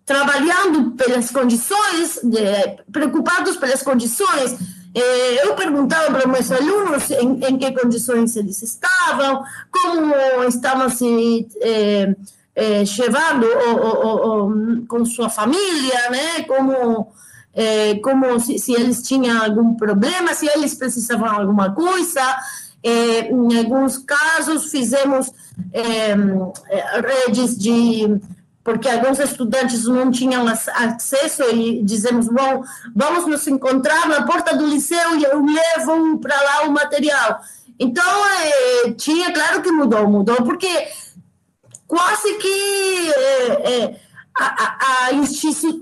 trabalhando pelas condições, preocupados pelas condições. Eu perguntava para meus alunos em que condições eles estavam, como estavam se levando com sua família, né? Como se eles tinham algum problema, se eles precisavam de alguma coisa. Em alguns casos, fizemos redes porque alguns estudantes não tinham acesso, e dizemos, bom, vamos nos encontrar na porta do liceu e eu levo para lá o material. Então, claro que mudou, porque quase que a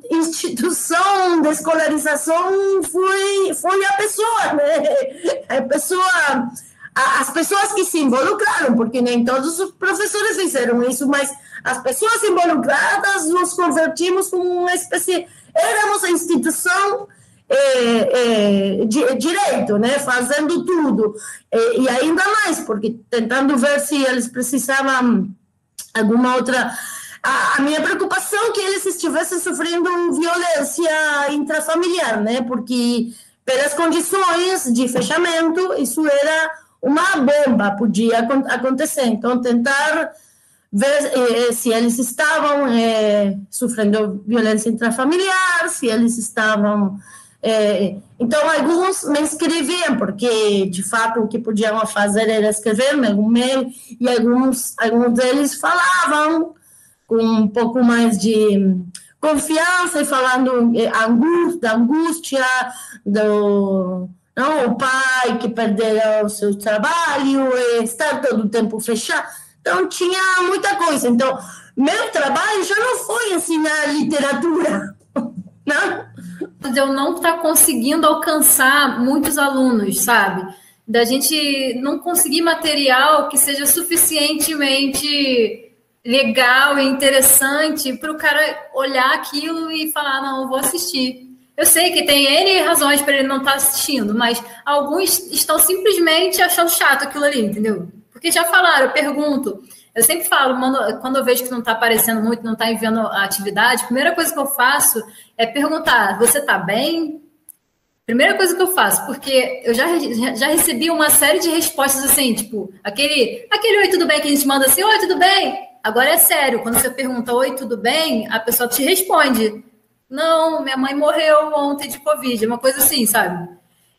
instituição de escolarização foi a pessoa, né? As pessoas que se involucraram, porque nem todos os professores fizeram isso, mas as pessoas involucradas nos convertimos como uma espécie... Éramos a instituição direito, né? Fazendo tudo. E ainda mais, porque tentando ver se eles precisavam alguma outra... A minha preocupação é que eles estivessem sofrendo violência intrafamiliar, né? Porque pelas condições de fechamento, isso era uma bomba, podia acontecer. Então, tentar ver se eles estavam sofrendo violência intrafamiliar, se eles estavam... então, alguns me escreviam, porque, de fato, o que podiam fazer era escrever-me um e-mail, e alguns deles falavam com um pouco mais de confiança, e falando da angústia, o pai que perdeu o seu trabalho, estar todo o tempo fechado. Então, tinha muita coisa. Então, meu trabalho já não foi ensinar literatura, não? Eu não estar conseguindo alcançar muitos alunos, sabe? Da gente não conseguir material que seja suficientemente legal e interessante para o cara olhar aquilo e falar, não, eu vou assistir. Eu sei que tem N razões para ele não estar assistindo, mas alguns estão simplesmente achando chato aquilo ali, entendeu? Porque já falaram, eu pergunto, eu sempre falo, quando eu vejo que não está aparecendo muito, não está enviando a atividade, a primeira coisa que eu faço é perguntar, você está bem? Primeira coisa que eu faço, porque eu já recebi uma série de respostas assim, tipo, aquele oi, tudo bem, que a gente manda assim, oi, tudo bem? Agora é sério, quando você pergunta, oi, tudo bem? A pessoa te responde, não, minha mãe morreu ontem de Covid, uma coisa assim, sabe?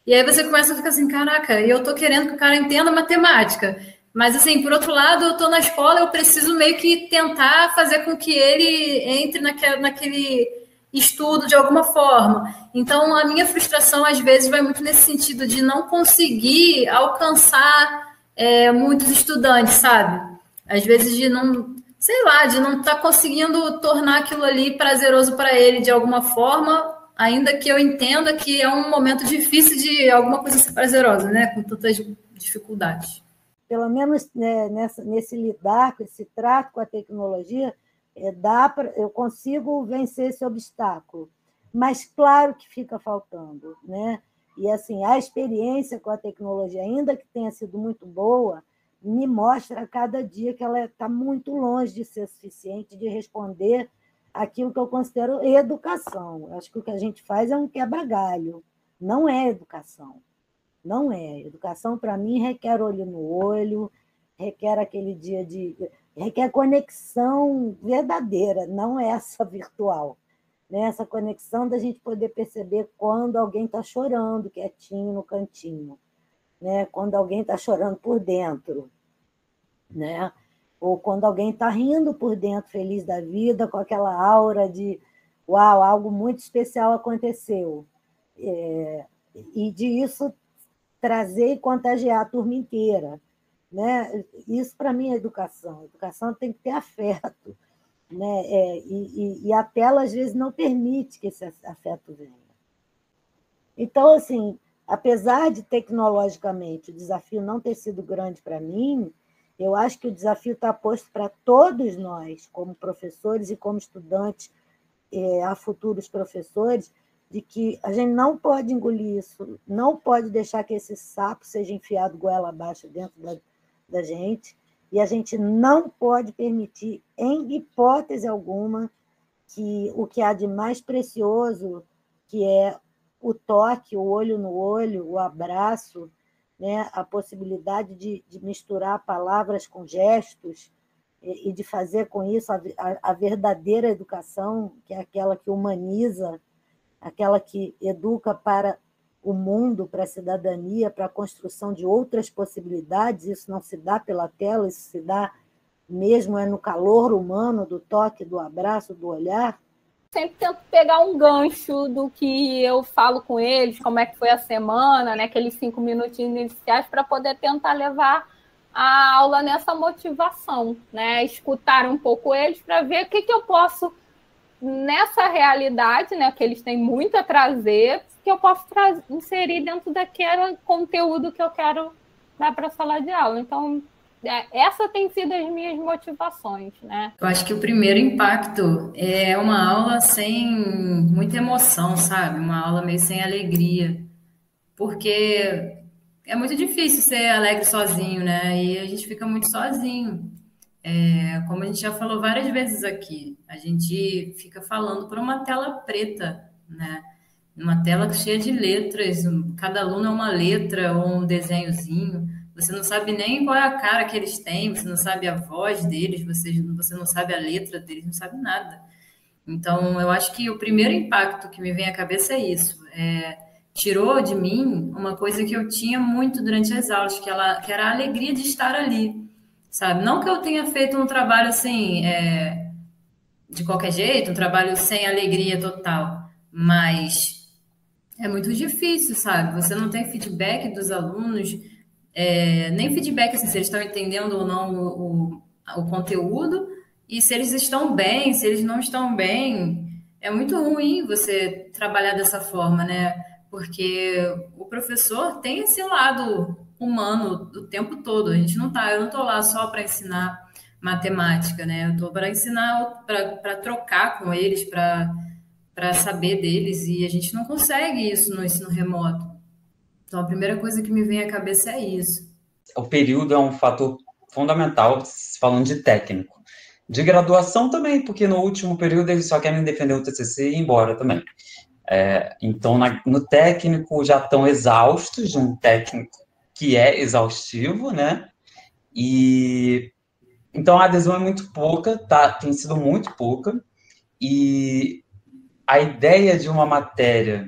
E aí você começa a ficar assim, caraca, e eu tô querendo que o cara entenda matemática. Mas, assim, por outro lado, eu tô na escola, eu preciso meio que tentar fazer com que ele entre naquele estudo de alguma forma. Então, a minha frustração, às vezes, vai muito nesse sentido de não conseguir alcançar muitos estudantes, sabe? Às vezes de não, sei lá, de não estar conseguindo tornar aquilo ali prazeroso para ele de alguma forma, ainda que eu entenda que é um momento difícil de alguma coisa ser prazerosa, né? Com tantas dificuldades. Pelo menos nesse lidar, com esse trato com a tecnologia, eu consigo vencer esse obstáculo. Mas claro que fica faltando, né? E assim, a experiência com a tecnologia, ainda que tenha sido muito boa, me mostra a cada dia que ela está muito longe de ser suficiente, de responder aquilo que eu considero educação. Eu acho que o que a gente faz é um quebra-galho, não é educação. Não é. Educação, para mim, requer olho no olho, requer aquele dia requer conexão verdadeira, não essa virtual. Né? Essa conexão da gente poder perceber quando alguém está chorando quietinho no cantinho. Né? Quando alguém está chorando por dentro, né? Ou quando alguém está rindo por dentro, feliz da vida, com aquela aura de uau, algo muito especial aconteceu. E de isso trazer e contagiar a turma inteira. Né? Isso, para mim, é educação. A educação tem que ter afeto. Né? E a tela, às vezes, não permite que esse afeto venha. Então, assim, apesar de, tecnologicamente, o desafio não ter sido grande para mim, eu acho que o desafio está posto para todos nós, como professores e como estudantes, a futuros professores, de que a gente não pode engolir isso, não pode deixar que esse sapo seja enfiado goela abaixo dentro da gente, e a gente não pode permitir, em hipótese alguma, que o que há de mais precioso, que é o toque, o olho no olho, o abraço, né, a possibilidade de misturar palavras com gestos e de fazer com isso a verdadeira educação, que é aquela que humaniza, aquela que educa para o mundo, para a cidadania, para a construção de outras possibilidades. Isso não se dá pela tela, isso se dá mesmo no calor humano, do toque, do abraço, do olhar. Sempre tento pegar um gancho do que eu falo com eles, como é que foi a semana, né, aqueles 5 minutinhos iniciais, para poder tentar levar a aula nessa motivação, né, escutar um pouco eles para ver o que eu posso, nessa realidade, né, que eles têm muito a trazer, que eu posso inserir dentro daquele conteúdo que eu quero dar para a sala de aula. Então, essa tem sido as minhas motivações, né? Eu acho que o primeiro impacto é uma aula sem muita emoção, sabe? Uma aula meio sem alegria, porque é muito difícil ser alegre sozinho, né? E a gente fica muito sozinho. Como a gente já falou várias vezes aqui, a gente fica falando por uma tela preta, né? Uma tela cheia de letras, cada aluno é uma letra ou um desenhozinho. Você não sabe nem qual é a cara que eles têm, você não sabe a voz deles, você não sabe a letra deles, não sabe nada. Então, eu acho que o primeiro impacto que me vem à cabeça é isso. Tirou de mim uma coisa que eu tinha muito durante as aulas, que era a alegria de estar ali, sabe? Não que eu tenha feito um trabalho assim, de qualquer jeito, um trabalho sem alegria total, mas é muito difícil, sabe? Você não tem feedback dos alunos, nem feedback assim, se eles estão entendendo ou não o conteúdo, e se eles estão bem, se eles não estão bem. É muito ruim você trabalhar dessa forma, né? Porque o professor tem esse lado humano o tempo todo. Eu não estou lá só para ensinar matemática, né? Eu estou para ensinar, para trocar com eles, para saber deles, e a gente não consegue isso no ensino remoto. Então, a primeira coisa que me vem à cabeça é isso. O período é um fator fundamental, falando de técnico. De graduação também, porque no último período eles só querem defender o TCC e ir embora também. Então, no técnico já estão exaustos, de um técnico que é exaustivo, né? E então a adesão é muito pouca, tem sido muito pouca, e a ideia de uma matéria,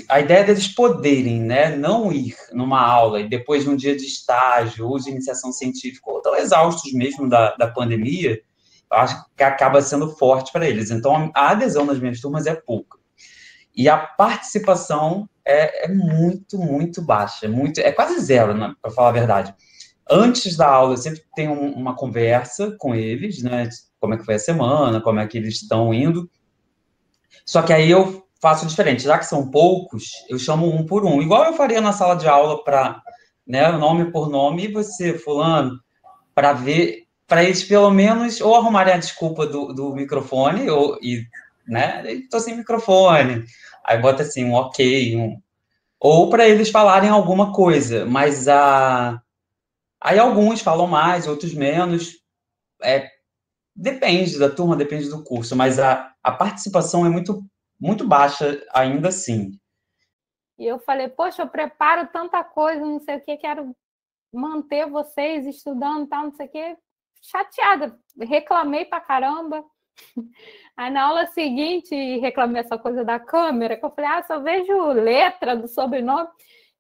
a ideia deles poderem, né, não ir numa aula e depois de um dia de estágio ou de iniciação científica, ou tão exaustos mesmo da pandemia, acho que acaba sendo forte para eles. Então, a adesão nas minhas turmas é pouca. E a participação é muito, muito baixa. É quase zero, né, para falar a verdade. Antes da aula, eu sempre tenho uma conversa com eles, né? Como é que foi a semana, como é que eles estão indo. Só que aí eu faço diferente. Já que são poucos, eu chamo um por um. Igual eu faria na sala de aula para, né, nome por nome, e você, fulano, para ver... para eles, pelo menos, ou arrumarem a desculpa do microfone, né, estou sem microfone, aí bota assim, um ok, ou para eles falarem alguma coisa, mas aí alguns falam mais, outros menos, depende da turma, depende do curso, mas a participação é muito, muito baixa ainda assim. E eu falei, poxa, eu preparo tanta coisa, não sei o que, quero manter vocês estudando, tal, não sei o que, chateada, reclamei pra caramba. Aí na aula seguinte reclamei essa coisa da câmera, que eu falei, só vejo letra do sobrenome.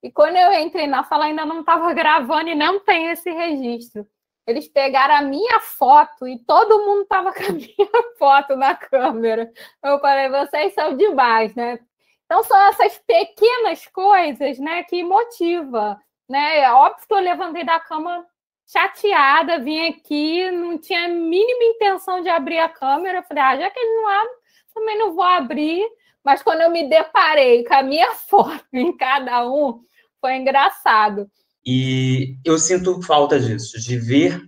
E quando eu entrei na sala ainda não estava gravando e não tem esse registro. Eles pegaram a minha foto e todo mundo estava com a minha foto na câmera. Eu falei, vocês são demais, né? Então são essas pequenas coisas, né, que motivam, né? É óbvio que eu levantei da cama chateada, vim aqui, não tinha a mínima intenção de abrir a câmera. Eu falei, já que ele não abre, também não vou abrir. Mas quando eu me deparei com a minha foto em cada um, foi engraçado. E eu sinto falta disso, de ver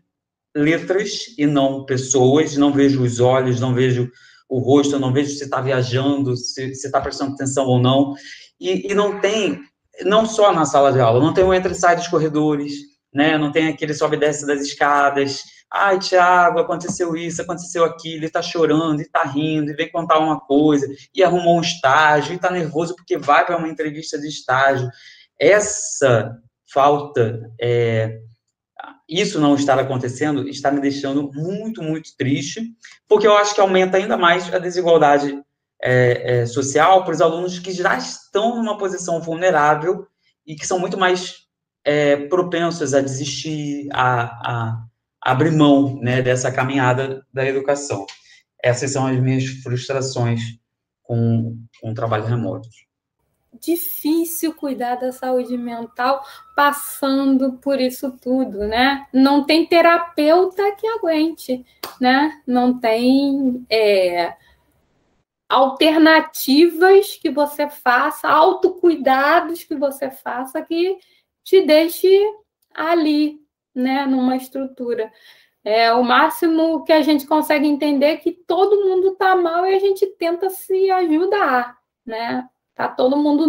letras e não pessoas, não vejo os olhos, não vejo o rosto, não vejo se está viajando, se está prestando atenção ou não. E não tem, não só na sala de aula, não tem o entra e sai dos corredores, né? Não tem aquele sobe e desce das escadas. Ai, Thiago, aconteceu isso, aconteceu aquilo, ele está chorando, e está rindo, e vem contar uma coisa, e arrumou um estágio, e está nervoso porque vai para uma entrevista de estágio. Essa falta, isso não estar acontecendo, está me deixando muito, muito triste, porque eu acho que aumenta ainda mais a desigualdade social para os alunos que já estão numa posição vulnerável e que são muito mais propensos a desistir, a abrir mão, né, dessa caminhada da educação. Essas são as minhas frustrações com o trabalho remoto. Difícil cuidar da saúde mental passando por isso tudo, né? Não tem terapeuta que aguente, né? Não tem alternativas que você faça, autocuidados que você faça que te deixe ali, né, numa estrutura. O máximo que a gente consegue entender é que todo mundo está mal e a gente tenta se ajudar, né? Tá todo mundo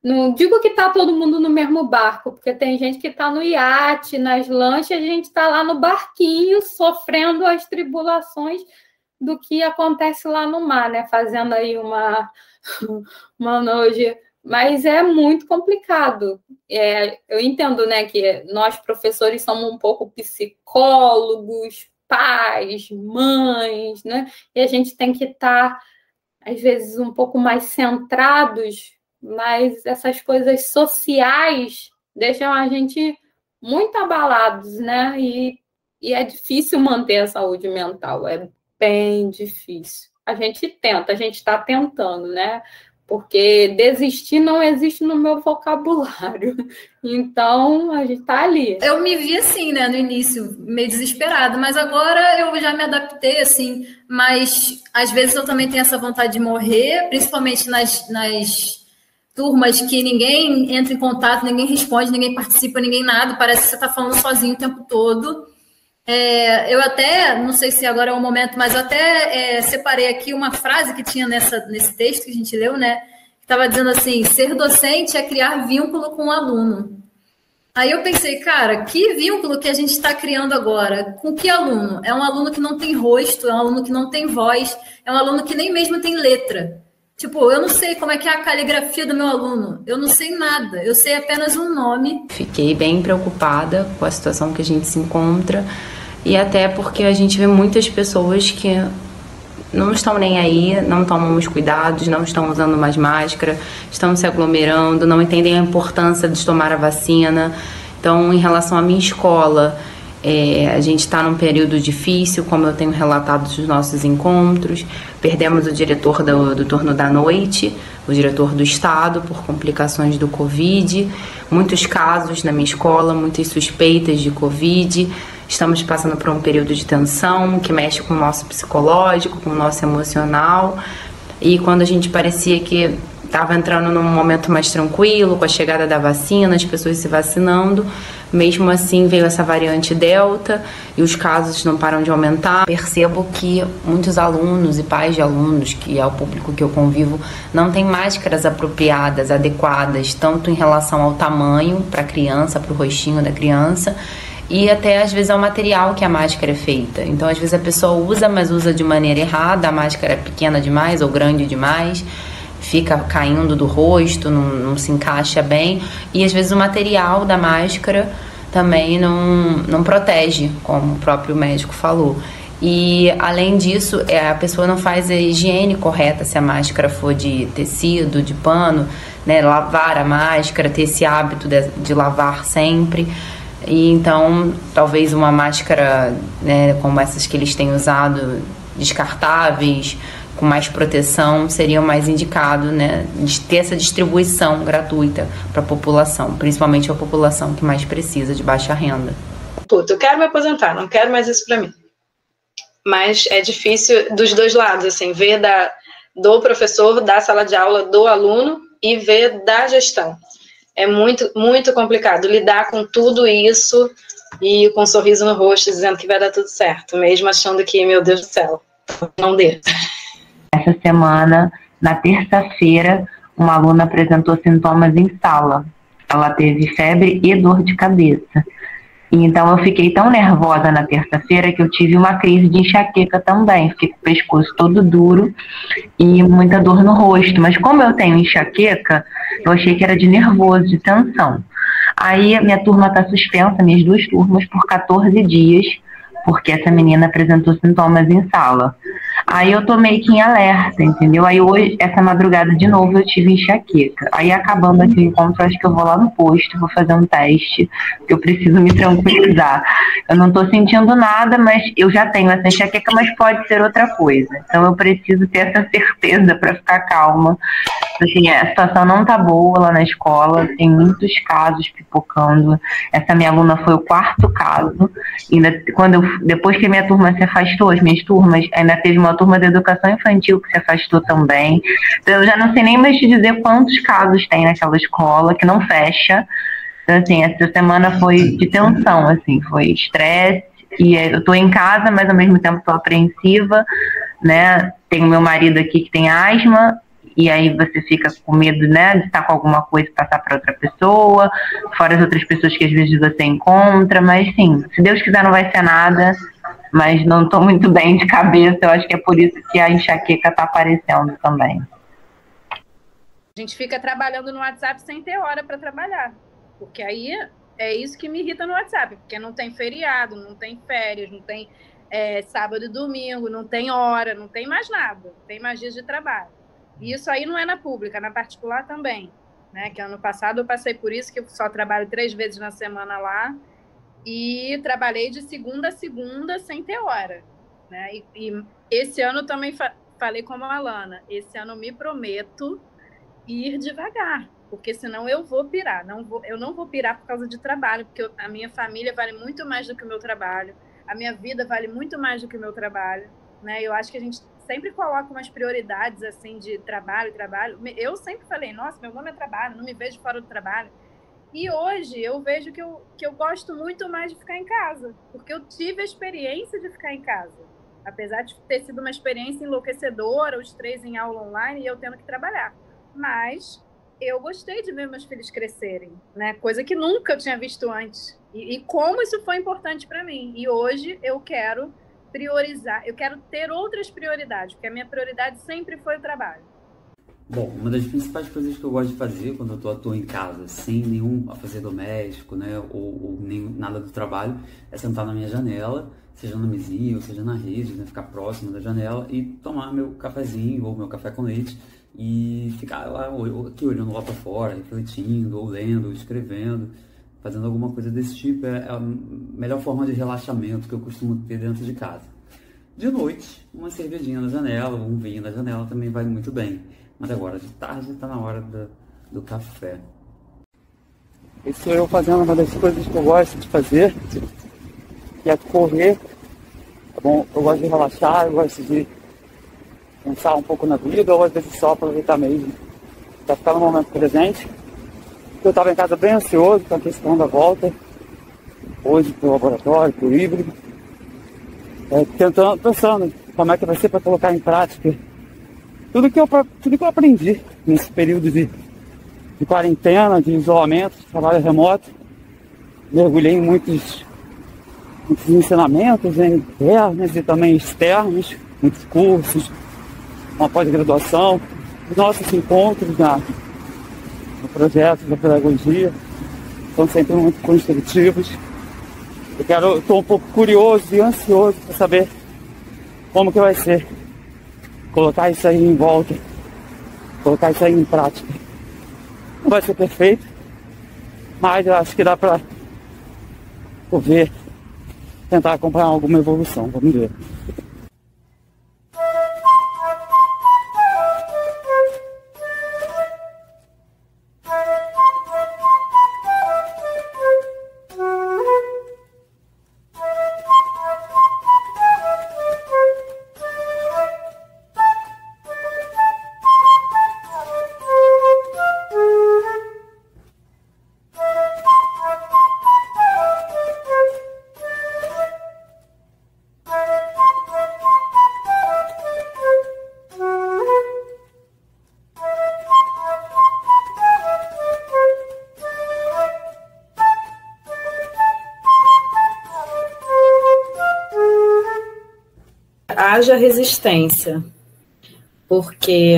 não digo que está todo mundo no mesmo barco, porque tem gente que está no iate, nas lanchas, a gente está lá no barquinho, sofrendo as tribulações do que acontece lá no mar, né? Fazendo aí uma analogia. Mas é muito complicado. Eu entendo, né, que nós, professores, somos um pouco psicólogos, pais, mães, né? E a gente tem que estar, às vezes, um pouco mais centrados, mas essas coisas sociais deixam a gente muito abalados, né? E é difícil manter a saúde mental, é bem difícil. A gente está tentando, né? Porque desistir não existe no meu vocabulário. Então, a gente está ali. Eu me vi assim, né, no início, meio desesperada, mas agora eu já me adaptei, assim, mas às vezes eu também tenho essa vontade de morrer, principalmente nas turmas que ninguém entra em contato, ninguém responde, ninguém participa, ninguém nada, parece que você está falando sozinho o tempo todo. Eu até, não sei se agora é o momento, mas eu até separei aqui uma frase que tinha nesse texto que a gente leu, né? Que estava dizendo assim: ser docente é criar vínculo com o aluno. Aí eu pensei, cara, que vínculo que a gente está criando agora? Com que aluno? É um aluno que não tem rosto, é um aluno que não tem voz, é um aluno que nem mesmo tem letra. Tipo, eu não sei como é que é a caligrafia do meu aluno, eu não sei nada, eu sei apenas um nome. Fiquei bem preocupada com a situação que a gente se encontra, e até porque a gente vê muitas pessoas que não estão nem aí, não tomam os cuidados, não estão usando mais máscara, estão se aglomerando, não entendem a importância de tomar a vacina. Então, em relação à minha escola, a gente está num período difícil, como eu tenho relatado dos nossos encontros. Perdemos o diretor do turno da noite, o diretor do estado, por complicações do Covid. Muitos casos na minha escola, muitas suspeitas de Covid. Estamos passando por um período de tensão que mexe com o nosso psicológico, com o nosso emocional. E quando a gente parecia que estava entrando num momento mais tranquilo, com a chegada da vacina, as pessoas se vacinando, mesmo assim veio essa variante Delta e os casos não param de aumentar. Percebo que muitos alunos e pais de alunos, que é o público que eu convivo, não têm máscaras apropriadas, adequadas, tanto em relação ao tamanho para a criança, para o rostinho da criança, e até às vezes ao material que a máscara é feita. Então às vezes a pessoa usa, mas usa de maneira errada, a máscara é pequena demais ou grande demais, fica caindo do rosto, não se encaixa bem, e às vezes o material da máscara também não protege, como o próprio médico falou. E além disso, a pessoa não faz a higiene correta se a máscara for de tecido, de pano, né? Lavar a máscara, ter esse hábito de lavar sempre. E então, talvez uma máscara, né, como essas que eles têm usado, descartáveis, com mais proteção, seria o mais indicado, né, de ter essa distribuição gratuita para a população, principalmente a população que mais precisa, de baixa renda. Eu quero me aposentar, não quero mais isso para mim. Mas é difícil dos dois lados, assim, ver do professor, da sala de aula, do aluno e ver da gestão. É muito, muito complicado lidar com tudo isso e com um sorriso no rosto, dizendo que vai dar tudo certo, mesmo achando que, meu Deus do céu, não dê. Essa semana, na terça-feira, uma aluna apresentou sintomas em sala. Ela teve febre e dor de cabeça. E então eu fiquei tão nervosa na terça-feira que eu tive uma crise de enxaqueca também. Fiquei com o pescoço todo duro e muita dor no rosto. Mas como eu tenho enxaqueca, eu achei que era de nervoso, de tensão. Aí a minha turma está suspensa, minhas duas turmas, por 14 dias, porque essa menina apresentou sintomas em sala. Aí eu tô meio que em alerta, entendeu? Aí hoje, essa madrugada de novo, eu tive enxaqueca. Aí acabando aqui o encontro, acho que eu vou lá no posto, vou fazer um teste, porque eu preciso me tranquilizar. Eu não tô sentindo nada, mas eu já tenho essa enxaqueca, mas pode ser outra coisa. Então eu preciso ter essa certeza para ficar calma. Assim, a situação não tá boa lá na escola, tem muitos casos pipocando. Essa minha aluna foi o 4º caso. Depois que a minha turma se afastou, as minhas turmas, ainda teve uma turma de educação infantil que se afastou também. Então, eu já não sei nem mais te dizer quantos casos tem naquela escola, que não fecha. Então, assim, essa semana foi de tensão, assim, foi estresse, e eu tô em casa, mas ao mesmo tempo tô apreensiva, né? Tenho meu marido aqui que tem asma, e aí você fica com medo, né, de estar com alguma coisa e passar para outra pessoa, fora as outras pessoas que às vezes você encontra, mas sim, se Deus quiser não vai ser nada, mas não tô muito bem de cabeça, eu acho que é por isso que a enxaqueca tá aparecendo também. A gente fica trabalhando no WhatsApp sem ter hora para trabalhar, porque aí é isso que me irrita no WhatsApp, porque não tem feriado, não tem férias, não tem sábado e domingo, não tem hora, não tem mais nada, não tem mais dias de trabalho. E isso aí não é na pública, na particular também, né? Que ano passado eu passei por isso, que eu só trabalho 3 vezes na semana lá, e trabalhei de segunda a segunda sem ter hora, né? E esse ano eu também falei como a Alana, esse ano eu me prometo ir devagar, porque senão eu vou pirar. Eu não vou pirar por causa de trabalho, porque a minha família vale muito mais do que o meu trabalho, a minha vida vale muito mais do que o meu trabalho, né? Eu acho que a gente sempre coloca umas prioridades assim de trabalho. Eu sempre falei, nossa, meu nome é trabalho, não me vejo fora do trabalho. E hoje eu vejo que eu gosto muito mais de ficar em casa, porque eu tive a experiência de ficar em casa. Apesar de ter sido uma experiência enlouquecedora, os 3 em aula online e eu tendo que trabalhar. Mas eu gostei de ver meus filhos crescerem, né? Coisa que nunca eu tinha visto antes. E como isso foi importante para mim. E hoje eu quero priorizar, eu quero ter outras prioridades, porque a minha prioridade sempre foi o trabalho. Bom, uma das principais coisas que eu gosto de fazer quando eu atuo em casa, sem nenhum afazer doméstico, né, ou nem nada do trabalho, é sentar na minha janela, seja na mesinha ou seja na rede, né, ficar próximo da janela e tomar meu cafezinho ou meu café com leite e ficar lá aqui olhando lá para fora, refletindo, ou lendo, ou escrevendo, fazendo alguma coisa desse tipo. É a melhor forma de relaxamento que eu costumo ter dentro de casa. De noite, uma cervejinha na janela, um vinho na janela também vai muito bem. Mas agora, de tarde, está na hora do café. Esse sou eu fazendo uma das coisas que eu gosto de fazer, que é correr. Tá bom? Eu gosto de relaxar, eu gosto de pensar um pouco na vida, ou às vezes só aproveitar mesmo para ficar no momento presente. Eu estava em casa bem ansioso com a questão da volta, hoje para o laboratório, para o híbrido, pensando como é que vai ser para colocar em prática tudo que eu aprendi nesse período de quarentena, de isolamento, de trabalho remoto. Mergulhei em muitos ensinamentos, internos e também externos, muitos cursos, uma pós-graduação, os nossos encontros no projeto da pedagogia são sempre muito construtivos. Eu estou um pouco curioso e ansioso para saber como que vai ser colocar isso aí em volta, colocar isso aí em prática. Não vai ser perfeito, mas eu acho que dá para ver, tentar acompanhar alguma evolução, vamos ver. Haja resistência, porque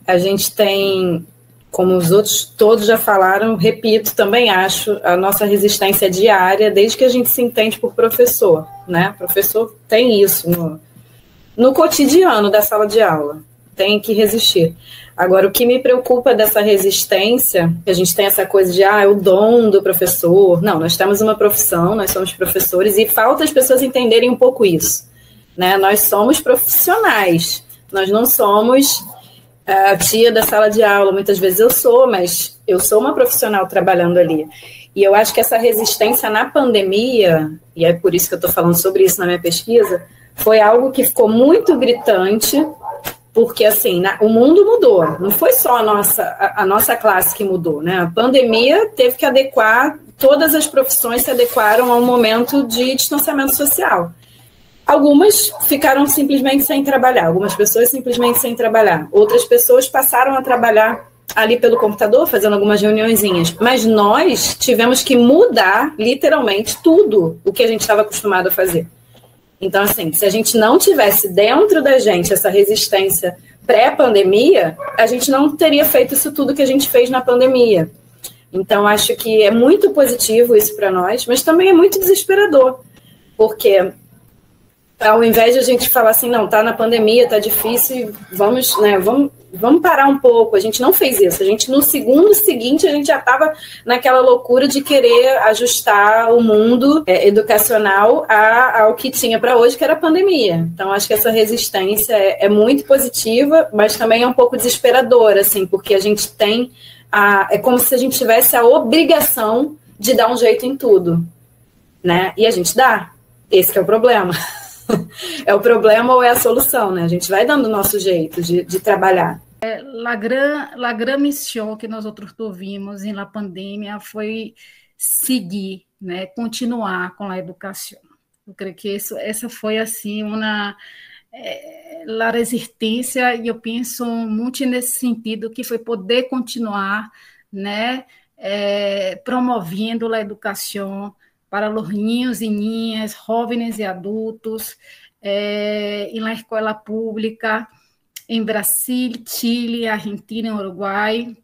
a gente tem, como os outros todos já falaram, repito, também acho, a nossa resistência diária, desde que a gente se entende por professor, né? O professor tem isso no cotidiano da sala de aula, tem que resistir. Agora, o que me preocupa dessa resistência, a gente tem essa coisa de, é o dom do professor. Não, nós temos uma profissão, nós somos professores, e falta as pessoas entenderem um pouco isso. Né? Nós somos profissionais, nós não somos a tia da sala de aula. Muitas vezes eu sou, mas eu sou uma profissional trabalhando ali. E eu acho que essa resistência na pandemia, e é por isso que eu estou falando sobre isso na minha pesquisa, foi algo que ficou muito gritante, porque assim, o mundo mudou, não foi só a nossa classe que mudou, né? A pandemia teve que adequar todas as profissões se adequaram a um momento de distanciamento social. Algumas ficaram simplesmente sem trabalhar, algumas pessoas simplesmente sem trabalhar, outras pessoas passaram a trabalhar ali pelo computador, fazendo algumas reuniõezinhas, mas nós tivemos que mudar, literalmente, tudo o que a gente estava acostumado a fazer. Então, assim, se a gente não tivesse dentro da gente essa resistência pré-pandemia, a gente não teria feito isso tudo que a gente fez na pandemia. Então, acho que é muito positivo isso para nós, mas também é muito desesperador, porque ao invés de a gente falar assim, não, tá na pandemia, tá difícil, vamos parar um pouco. A gente não fez isso. A gente, no segundo seguinte, a gente já estava naquela loucura de querer ajustar o mundo educacional ao que tinha para hoje, que era a pandemia. Então, acho que essa resistência é muito positiva, mas também é um pouco desesperadora, assim, porque a gente tem é como se a gente tivesse a obrigação de dar um jeito em tudo, né? E a gente dá. Esse que é o problema. É o problema ou é a solução, né? A gente vai dando o nosso jeito de trabalhar. La grande missão que nós outros tuvimos na pandemia foi seguir, né? Continuar com a educação. Eu creio que essa foi assim a resistência, e eu penso muito nesse sentido, que foi poder continuar, né? Promovendo a educação para os niños e niñas, jovens e adultos, na escola pública, em Brasil, Chile, Argentina e Uruguai.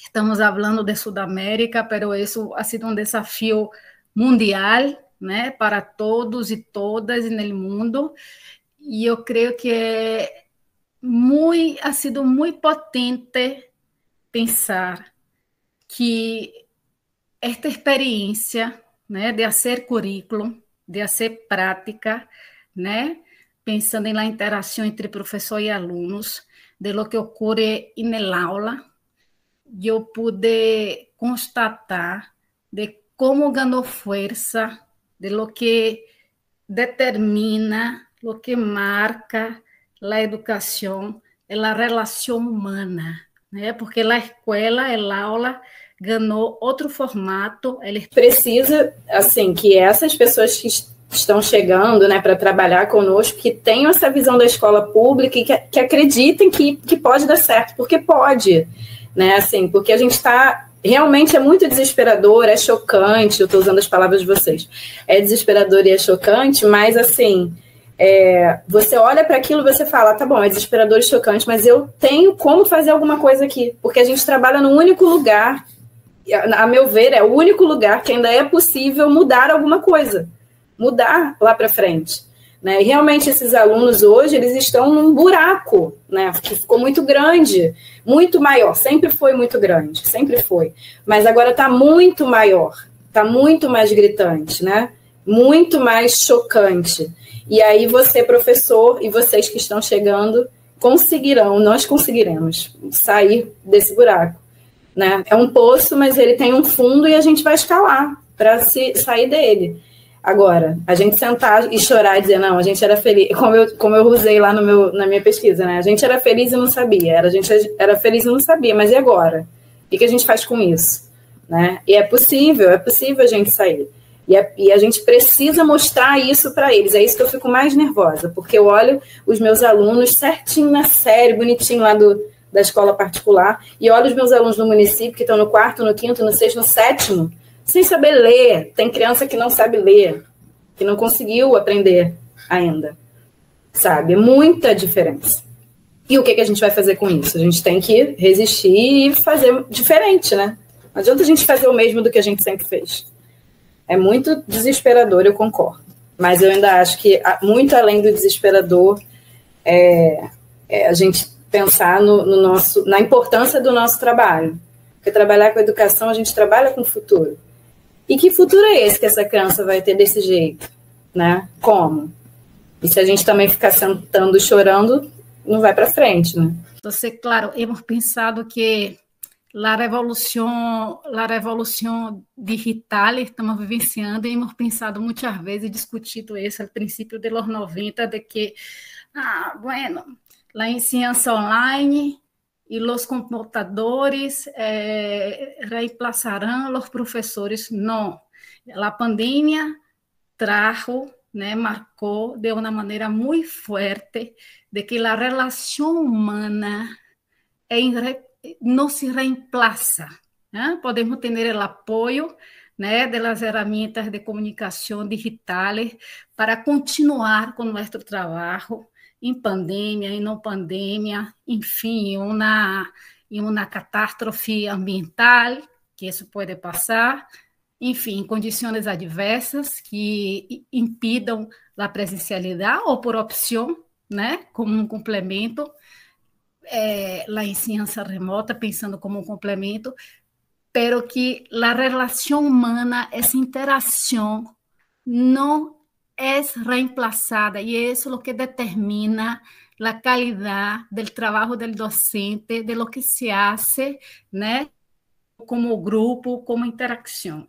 Estamos falando de Sudamérica, mas isso ha sido um desafio mundial, né, para todos e todas no mundo, e eu creio que ha sido muito potente pensar que esta experiência, né, de fazer currículo, de fazer prática, né, pensando na interação entre professor e alunos, de lo que ocorre na aula, eu pude constatar de como ganhou força, de lo que determina, lo que marca a educação, a relação humana, né, porque a escola, a aula, ganhou outro formato. Ele precisa, assim, que essas pessoas que estão chegando, né, para trabalhar conosco, que tenham essa visão da escola pública e que acreditem que pode dar certo, porque pode, né, assim, porque a gente está, realmente é muito desesperador, é chocante, eu estou usando as palavras de vocês, é desesperador e é chocante, mas, assim, você olha para aquilo e você fala, tá bom, é desesperador e chocante, mas eu tenho como fazer alguma coisa aqui, porque a gente trabalha num único lugar. A meu ver, é o único lugar que ainda é possível mudar alguma coisa, mudar lá para frente, né? E realmente esses alunos hoje, eles estão num buraco, né, que ficou muito grande, muito maior, sempre foi muito grande, sempre foi, mas agora está muito maior, está muito mais gritante, né? Muito mais chocante. E aí você, professor, e vocês que estão chegando, nós conseguiremos sair desse buraco. Né? É um poço, mas ele tem um fundo e a gente vai escalar para sair dele. Agora, a gente sentar e chorar e dizer, não, a gente era feliz, como eu usei lá na minha pesquisa, né? A gente era feliz e não sabia, a gente era feliz e não sabia, mas e agora? O que a gente faz com isso? Né? E é possível a gente sair. E a gente precisa mostrar isso para eles, é isso que eu fico mais nervosa, porque eu olho os meus alunos certinho na série, bonitinho lá da escola particular, e olho os meus alunos no município, que estão no 4º, no 5º, no 6º, no 7º, sem saber ler. Tem criança que não sabe ler, que não conseguiu aprender ainda, sabe? É muita diferença. E o que a gente vai fazer com isso? A gente tem que resistir e fazer diferente, né? Não adianta a gente fazer o mesmo do que a gente sempre fez. É muito desesperador, eu concordo. Mas eu ainda acho que, muito além do desesperador, a gente pensar na importância do nosso trabalho. Porque trabalhar com educação, a gente trabalha com o futuro. E que futuro é esse que essa criança vai ter desse jeito? Né? Como? E se a gente também ficar sentando e chorando, não vai para frente, né? Então, claro, hemos pensado que a revolução digital estamos vivenciando, e hemos pensado muitas vezes e discutido isso ao princípio de los 90, de que, bueno, a enseñanza online y los computadores reemplazarán los profesores. No, la pandemia trajo, marcó de una manera muy fuerte de que la relación humana no se reemplaza. Podemos tener el apoyo de las herramientas de comunicación digitales para continuar con nuestro trabajo en pandemia, en no pandemia, enfim, em uma catástrofe ambiental, que isso pode passar, enfim, condições adversas que impidam a presencialidade ou por opção, como um complemento, a ensinança remota, pensando como um complemento, pero que a relação humana, essa interação, não é reemplazada, e isso é o que determina a qualidade do trabalho do docente, de lo que se hace, como grupo, como interação.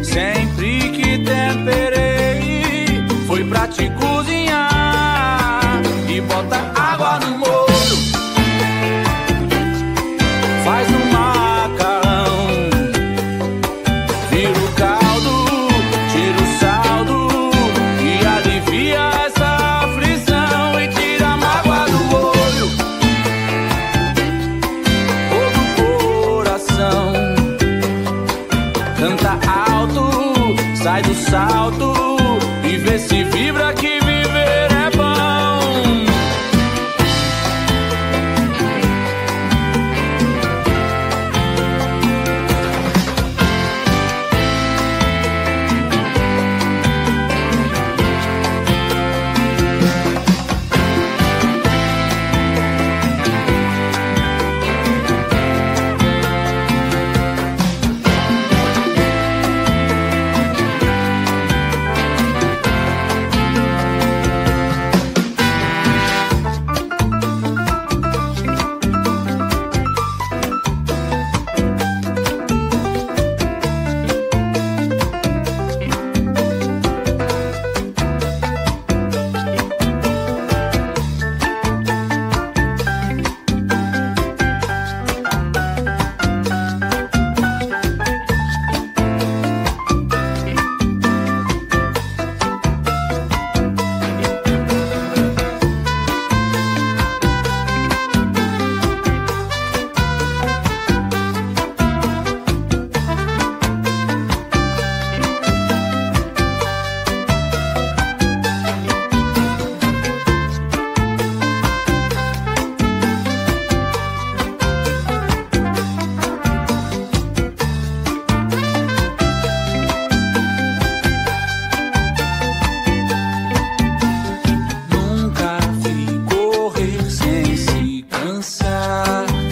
Sempre que temperei canta alto, sai do salto e vê se vibra que viver é bom. Nunca vi correr sem se cansar.